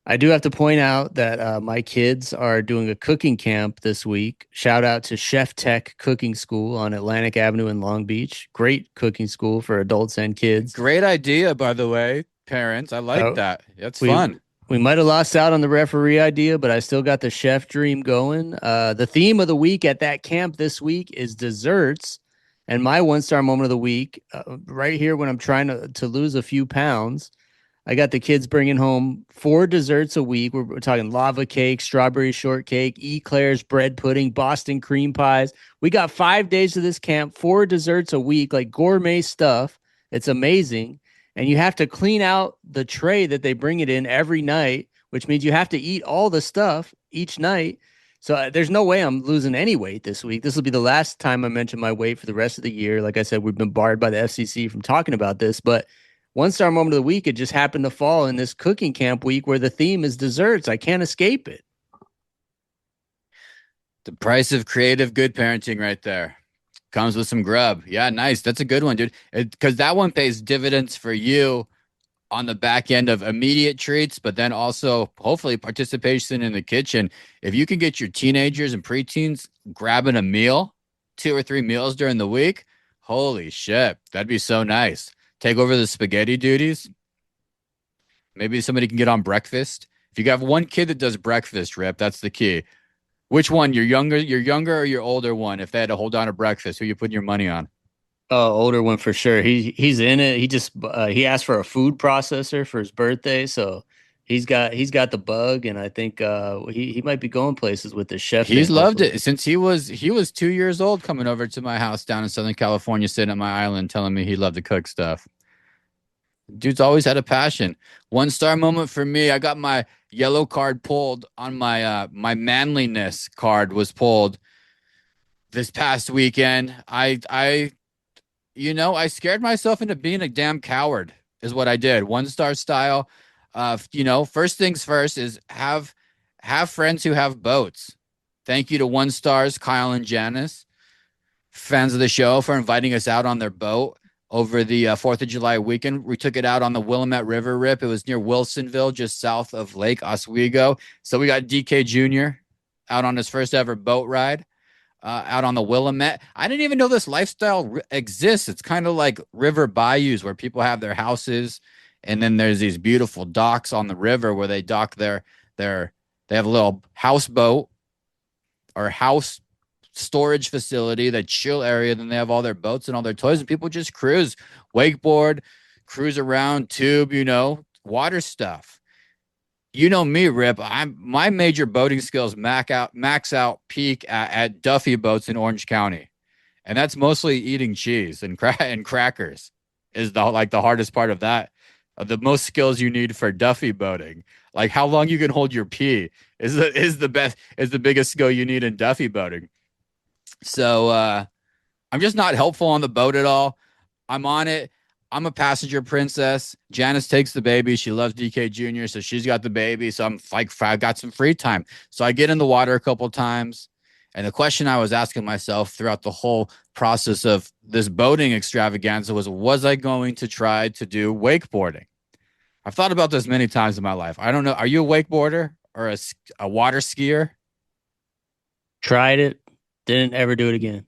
I do have to point out that my kids are doing a cooking camp this week. Shout out to Chef Tech Cooking School on Atlantic Avenue in Long Beach. Great cooking school for adults and kids. Great idea, by the way, parents. I like that. That's fun. We might have lost out on the referee idea, but I still got the chef dream going. The theme of the week at that camp this week is desserts. And my 1-star moment of the week, right here when I'm trying to lose a few pounds, I got the kids bringing home 4 desserts a week. We're talking lava cake, strawberry shortcake, eclairs, bread pudding, Boston cream pies. We got 5 days of this camp, 4 desserts a week, like gourmet stuff. It's amazing. and you have to clean out the tray that they bring it in every night, which means you have to eat all the stuff each night. So there's no way I'm losing any weight this week. This will be the last time I mention my weight for the rest of the year. Like I said, we've been barred by the FCC from talking about this, but one star moment of the week, it just happened to fall in this cooking camp week where the theme is desserts. I can't escape it. The price of creative good parenting right there. Comes with some grub. Yeah, nice. That's a good one, dude. Because that one pays dividends for you on the back end of immediate treats, but then also hopefully participation in the kitchen. If you can get your teenagers and preteens grabbing a meal, 2 or 3 meals during the week, holy shit, that'd be so nice. Take over the spaghetti duties. Maybe somebody can get on breakfast. If you have one kid that does breakfast, Rip, that's the key. Which one? Your younger or your older one? If they had to hold on to breakfast, who you putting your money on? Older one for sure. He's in it. He asked for a food processor for his birthday, so he's got the bug, and I think he might be going places with the chef in. He's loved Hopefully, it since he was 2 years old, coming over to my house down in Southern California, sitting at my island, telling me he loved to cook stuff. Dude's always had a passion. 1 star moment for me. I got my yellow card pulled on my manliness card was pulled this past weekend. I scared myself into being a damn coward is what I did. 1 star style. First things first is have friends who have boats. Thank you to 1 stars, Kyle and Janice, fans of the show, for inviting us out on their boat over the 4th of July weekend. We took it out on the Willamette River, Rip. It was near Wilsonville, just south of Lake Oswego. So we got DK Jr. out on his first ever boat ride out on the Willamette. I didn't even know this lifestyle exists. It's kind of like river bayous where people have their houses, and then there's these beautiful docks on the river where they dock they have a little houseboat or house storage facility, that chill area. Then they have all their boats and all their toys, and people just cruise, wakeboard, cruise around, tube, water stuff. You know me, Rip. My major boating skills max out peak at Duffy Boats in Orange County, and that's mostly eating cheese and crackers. Is the hardest part of that. The most skills you need for Duffy boating, like how long you can hold your pee, is the biggest skill you need in Duffy boating. So I'm just not helpful on the boat at all. I'm on it. I'm a passenger princess. Janice takes the baby. She loves DK Jr., so she's got the baby. So I'm like, I got some free time. So I get in the water a couple times. And the question I was asking myself throughout the whole process of this boating extravaganza was I going to try to do wakeboarding? I've thought about this many times in my life. I don't know. Are you a wakeboarder or a water skier? tried it, didn't ever do it again.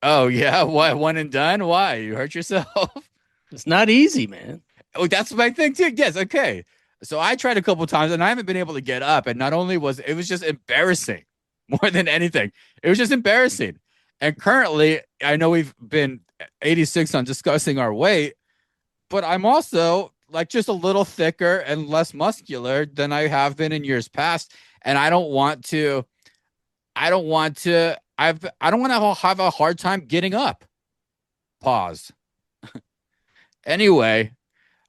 Oh, yeah. What? One and done? Why? You hurt yourself? It's not easy, man. Oh, that's my thing too. Yes, okay. So I tried a couple times and I haven't been able to get up. And not only was it was just embarrassing more than anything. It was just embarrassing. And currently, I know we've been 86 on discussing our weight, but I'm also like just a little thicker and less muscular than I have been in years past. And I don't want to have a hard time getting up. Pause. Anyway,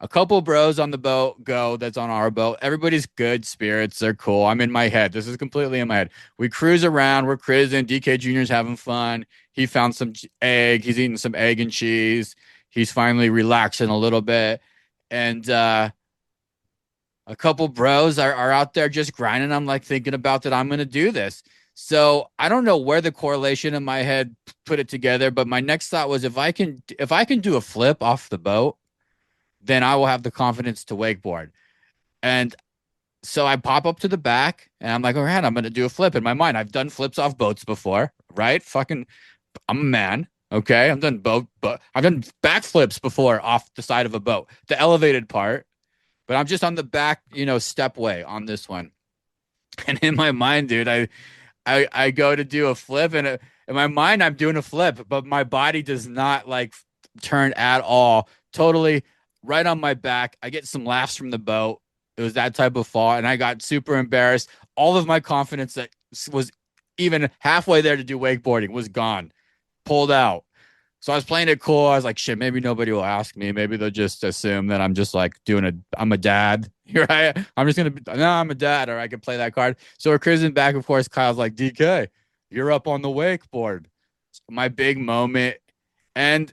a couple bros on the boat go that's on our boat. Everybody's good spirits. They're cool. I'm in my head. This is completely in my head. We cruise around. We're cruising. DK Jr.'s having fun. He found some egg. He's eating some egg and cheese. He's finally relaxing a little bit. And a couple bros are out there just grinding. I'm like thinking about that I'm going to do this. So I don't know where the correlation in my head put it together, but my next thought was if I can do a flip off the boat, then I will have the confidence to wakeboard. And so I pop up to the back and I'm like, all right, I'm going to do a flip in my mind. I've done flips off boats before, right? Fucking, I'm a man. Okay. I've done backflips before off the side of a boat, the elevated part, but I'm just on the back, stepway on this one. And in my mind, dude, I go to do a flip and in my mind, I'm doing a flip, but my body does not like turn at all. Totally right on my back. I get some laughs from the boat. It was that type of fall, and I got super embarrassed. All of my confidence that was even halfway there to do wakeboarding was gone, pulled out. So I was playing it cool. I was like, shit, maybe nobody will ask me. Maybe they'll just assume that I'm just like I'm a dad. Right? I'm just gonna be, no, I'm a dad, or I can play that card. So we're cruising back and forth. Kyle's like, DK, you're up on the wakeboard. My big moment. And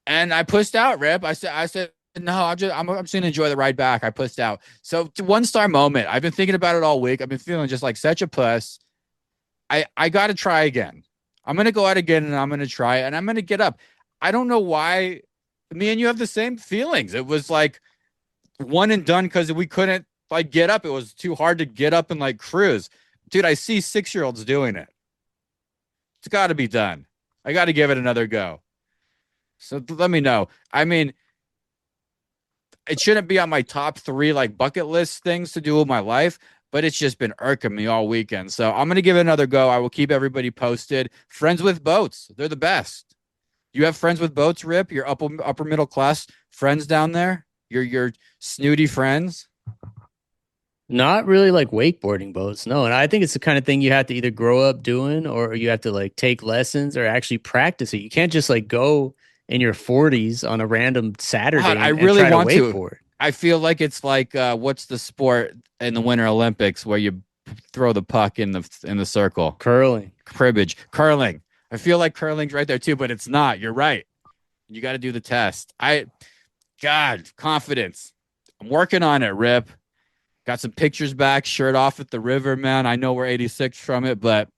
I pushed out, Rip. I said, no, I'm just gonna enjoy the ride back. I pushed out. So 1 star moment. I've been thinking about it all week. I've been feeling just like such a puss. I gotta try again. I'm gonna go out again and I'm gonna try it and I'm gonna get up. I don't know why me and you have the same feelings. It was like one and done because we couldn't like get up. It was too hard to get up and like cruise. Dude, I see 6-year-olds doing it. It's gotta be done. I gotta give it another go. So let me know. I mean, it shouldn't be on my top 3 like bucket list things to do with my life, but it's just been irking me all weekend. So I'm gonna give it another go. I will keep everybody posted. Friends with boats, they're the best. You have friends with boats, Rip? Your upper middle class friends down there? Your snooty friends? Not really like wakeboarding boats, no. And I think it's the kind of thing you have to either grow up doing or you have to like take lessons or actually practice it. You can't just like go in your 40s on a random Saturday God, I and really try to want to. wakeboard. I feel like it's like what's the sport in the Winter Olympics where you throw the puck in the circle? Curling. Cribbage, curling. I feel like curling's right there too, but it's not. You're right. You got to do the test. God, confidence. I'm working on it, Rip. Got some pictures back, shirt off at the river, man. I know we're 86 from it, but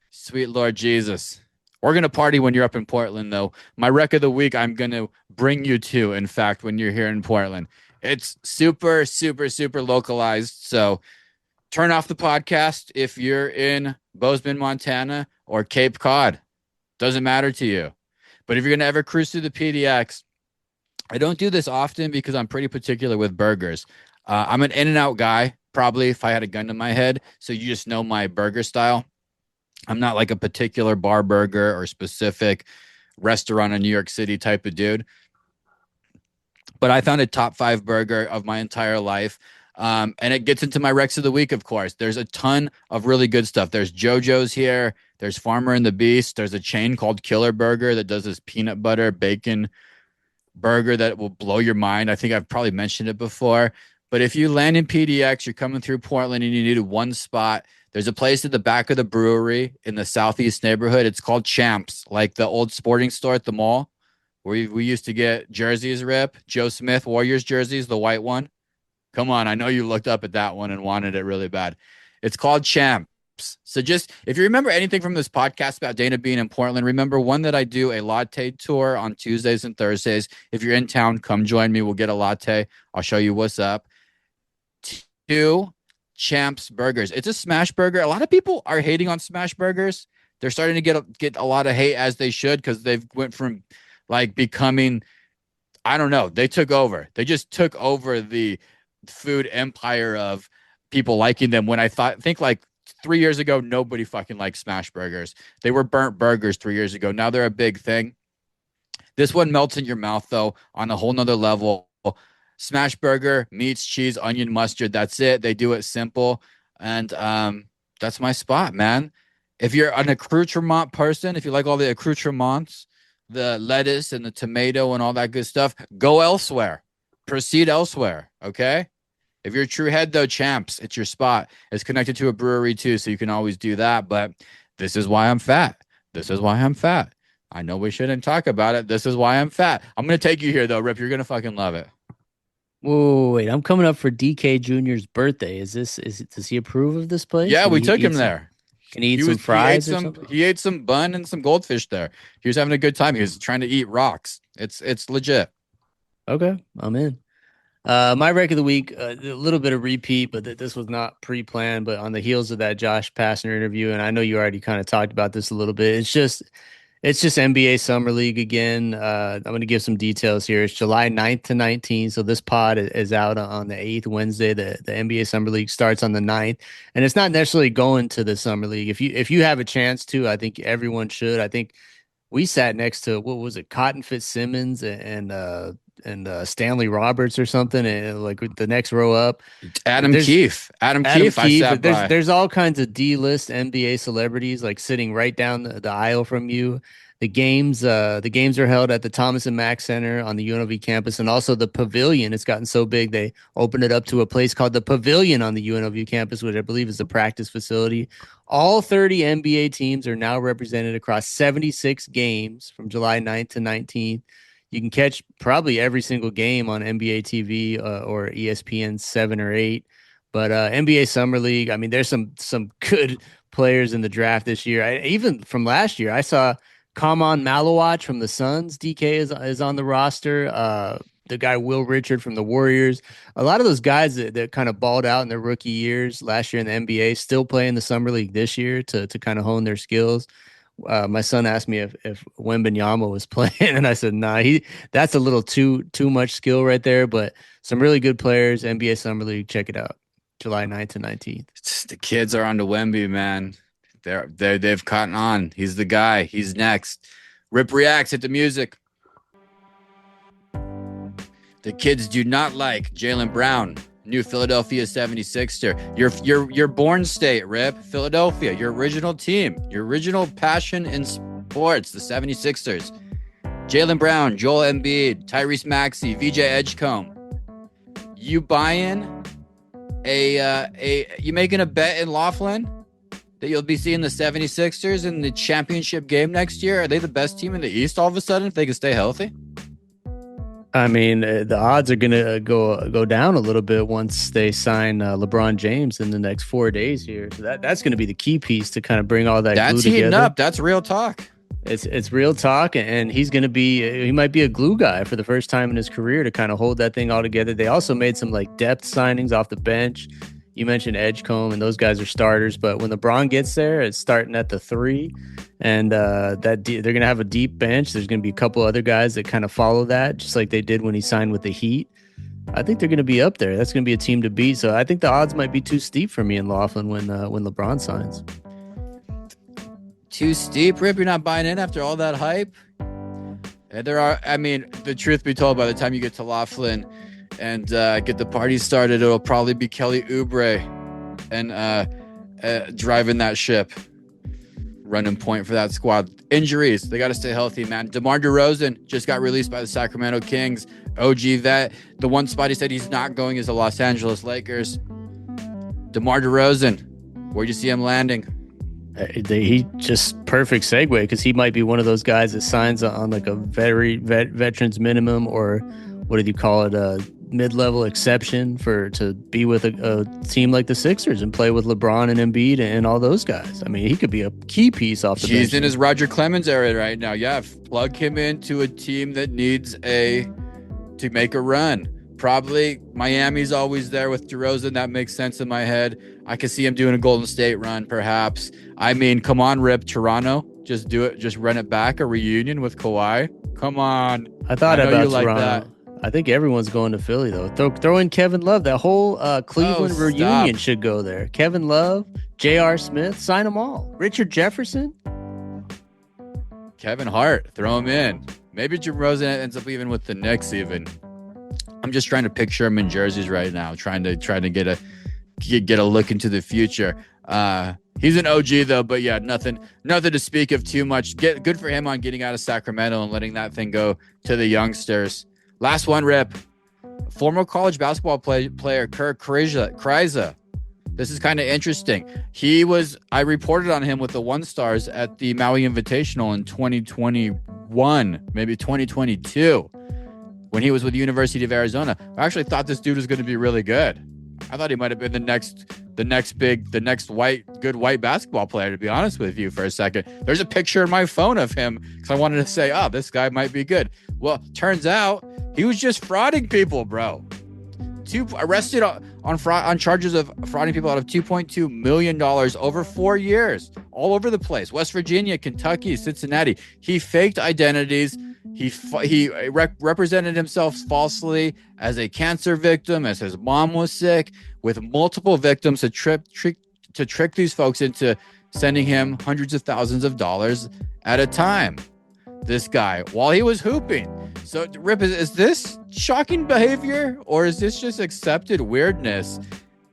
sweet Lord Jesus. We're going to party when you're up in Portland, though. My wreck of the week, I'm going to bring you to, in fact, when you're here in Portland. It's super, super, super localized. So turn off the podcast if you're in Bozeman, Montana, or Cape Cod. Doesn't matter to you. But if you're going to ever cruise through the PDX, I don't do this often because I'm pretty particular with burgers. I'm an In-N-Out guy, probably if I had a gun to my head. So you just know my burger style. I'm not like a particular bar burger or specific restaurant in New York City type of dude. But I found a top 5 burger of my entire life. And it gets into my Rex of the Week, of course. There's a ton of really good stuff. There's JoJo's here. There's Farmer and the Beast. There's a chain called Killer Burger that does this peanut butter bacon burger that will blow your mind. I think I've probably mentioned it before. But if you land in PDX, you're coming through Portland and you need one spot. There's a place at the back of the brewery in the southeast neighborhood. It's called Champs, like the old sporting store at the mall where we used to get jerseys, Rip. Joe Smith Warriors jerseys, the white one. Come on, I know you looked up at that one and wanted it really bad. It's called Champs. So just if you remember anything from this podcast about Dana being in Portland, remember one that I do a latte tour on Tuesdays and Thursdays. If you're in town, come join me. We'll get a latte. I'll show you what's up. 2, Champs Burgers. It's a smash burger. A lot of people are hating on smash burgers. They're starting to get a lot of hate, as they should, because they've went from like becoming, I don't know, they took over. They just took over the food empire of people liking them. When I think like 3 years ago, nobody fucking liked smash burgers. They were burnt burgers 3 years ago. Now they're a big thing. This one melts in your mouth, though, on a whole nother level. Smash burger, meats, cheese, onion, mustard. That's it. They do it simple. And that's my spot, man. If you're an accoutrement person, if you like all the accoutrements, the lettuce and the tomato and all that good stuff, go elsewhere. Proceed elsewhere. Okay. If you're a true head, though, Champs, it's your spot. It's connected to a brewery, too, so you can always do that. But this is why I'm fat. This is why I'm fat. I know we shouldn't talk about it. This is why I'm fat. I'm going to take you here, though, Rip. You're going to fucking love it. Whoa, wait, I'm coming up for DK Jr.'s birthday. Does he approve of this place? Yeah, Can we he took eat him there. Can he eat some fries or something? He ate some bun and some goldfish there. He was having a good time. He was trying to eat rocks. It's legit. Okay, I'm in. My wreck of the week, a little bit of repeat, but this was not pre-planned. But on the heels of that Josh Pastner interview, and I know you already kind of talked about this a little bit. It's just NBA Summer League again. I'm going to give some details here. It's July 9th to 19th. So this pod is out on the 8th, Wednesday. The NBA Summer League starts on the 9th. And it's not necessarily going to the Summer League. If you have a chance to, I think everyone should. I think we sat next to, what was it, Cotton Fitzsimmons and Stanley Roberts or something, and like the next row up. Adam Keefe. I sat there's all kinds of D-list NBA celebrities like sitting right down the aisle from you. The games are held at the Thomas and Mack Center on the UNLV campus, and also the Pavilion. It's gotten so big they opened it up to a place called the Pavilion on the UNLV campus, which I believe is the practice facility. All 30 NBA teams are now represented across 76 games from July 9th to 19th. You can catch probably every single game on NBA TV or ESPN 7 or 8. But NBA Summer League, I mean, there's some good players in the draft this year. Even from last year, I saw Kaman Malawach from the Suns. DK is on the roster. The guy Will Richard from the Warriors. A lot of those guys that kind of balled out in their rookie years last year in the NBA still play in the summer league this year to kind of hone their skills. My son asked me if Wembanyama was playing, and I said, nah, that's a little too much skill right there. But some really good players, NBA Summer League. Check it out, July 9th to 19th. The kids are on to Wemby, man. They've caught on. He's the guy. He's next. Rip reacts. Hit the music. The kids do not like Jaylen Brown, new Philadelphia 76er. Your born state, Rip. Philadelphia, your original team, your original passion in sports, the 76ers. Jaylen Brown, Joel Embiid, Tyrese Maxey, VJ Edgecombe. You buying you making a bet in Laughlin that you'll be seeing the 76ers in the championship game next year? Are they the best team in the East all of a sudden if they can stay healthy? I mean, the odds are going to go down a little bit once they sign LeBron James in the next 4 days here. So that's going to be the key piece to kind of bring all that glue together. Heating up. That's real talk. It's real talk, and he might be a glue guy for the first time in his career to kind of hold that thing all together. They also made some like depth signings off the bench. You mentioned Edgecombe, and those guys are starters, but when LeBron gets there, it's starting at the 3, and they're going to have a deep bench. There's going to be a couple other guys that kind of follow that, just like they did when he signed with the Heat. I think they're going to be up there. That's going to be a team to beat. So I think the odds might be too steep for me in Laughlin when LeBron signs. Too steep, Rip? You're not buying in after all that hype? And the truth be told, by the time you get to Laughlin and get the party started, it'll probably be Kelly Oubre and driving that ship, running point for that squad. Injuries, they got to stay healthy, man. DeMar DeRozan just got released by the Sacramento Kings. OG vet. The one spot he said he's not going is the Los Angeles Lakers. DeMar DeRozan, where'd you see him landing? He just perfect segue because he might be one of those guys that signs on like a very veterans minimum, or what did you call it, a mid-level exception to be with a team like the Sixers and play with LeBron and Embiid and all those guys. I mean, he could be a key piece off the bench. He's in his Roger Clemens era right now. Yeah, plug him into a team that needs to make a run. Probably Miami's always there with DeRozan. That makes sense in my head. I could see him doing a Golden State run, perhaps. I mean, come on, Rip. Toronto, just do it. Just run it back. A reunion with Kawhi. Come on. I thought about Toronto. Like that. I think everyone's going to Philly, though. Throw in Kevin Love. That whole Cleveland reunion should go there. Kevin Love, J.R. Smith, sign them all. Richard Jefferson. Kevin Hart, throw him in. Maybe DeRozan ends up leaving with the Knicks even. I'm just trying to picture him in jerseys right now, trying to get a look into the future. He's an OG though, but yeah, nothing to speak of too much. Good for him on getting out of Sacramento and letting that thing go to the youngsters. Last one, Rip. Former college basketball player Kirk Kriza. This is kind of interesting. I reported on him with the One Stars at the Maui Invitational in 2021, maybe 2022. When he was with the University of Arizona. I actually thought this dude was going to be really good. I thought he might have been the next good white basketball player, to be honest with you for a second. There's a picture in my phone of him because I wanted to say, oh, this guy might be good. Well, turns out he was just frauding people, bro. Arrested on charges of frauding people out of $2.2 million over 4 years, all over the place. West Virginia, Kentucky, Cincinnati. He faked identities. He represented himself falsely as a cancer victim, as his mom was sick, with multiple victims to trick these folks into sending him hundreds of thousands of dollars at a time. This guy, while he was hooping. So, Rip, is this shocking behavior, or is this just accepted weirdness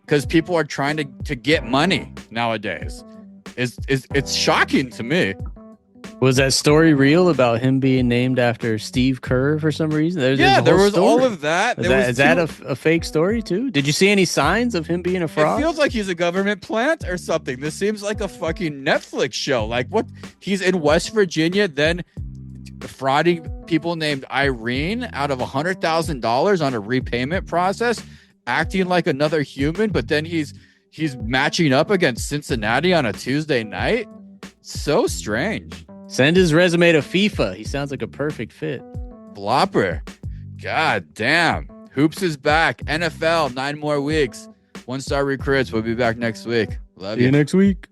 because people are trying to get money nowadays? It's shocking to me. Was that story real about him being named after Steve Kerr for some reason? There's a There whole was all story. of that. Is that a fake story too? Did you see any signs of him being a It fraud? feels like he's a government plant or something. This seems like a fucking Netflix show. Like what? He's in West Virginia, then frauding people named Irene out of $100,000 on a repayment process, acting like another human, but then he's matching up against Cincinnati on a Tuesday night. So strange. Send his resume to FIFA. He sounds like a perfect fit. Flopper. God damn. Hoops is back. NFL, 9 more weeks. 1-star recruits. We'll be back next week. Love See you you. next week.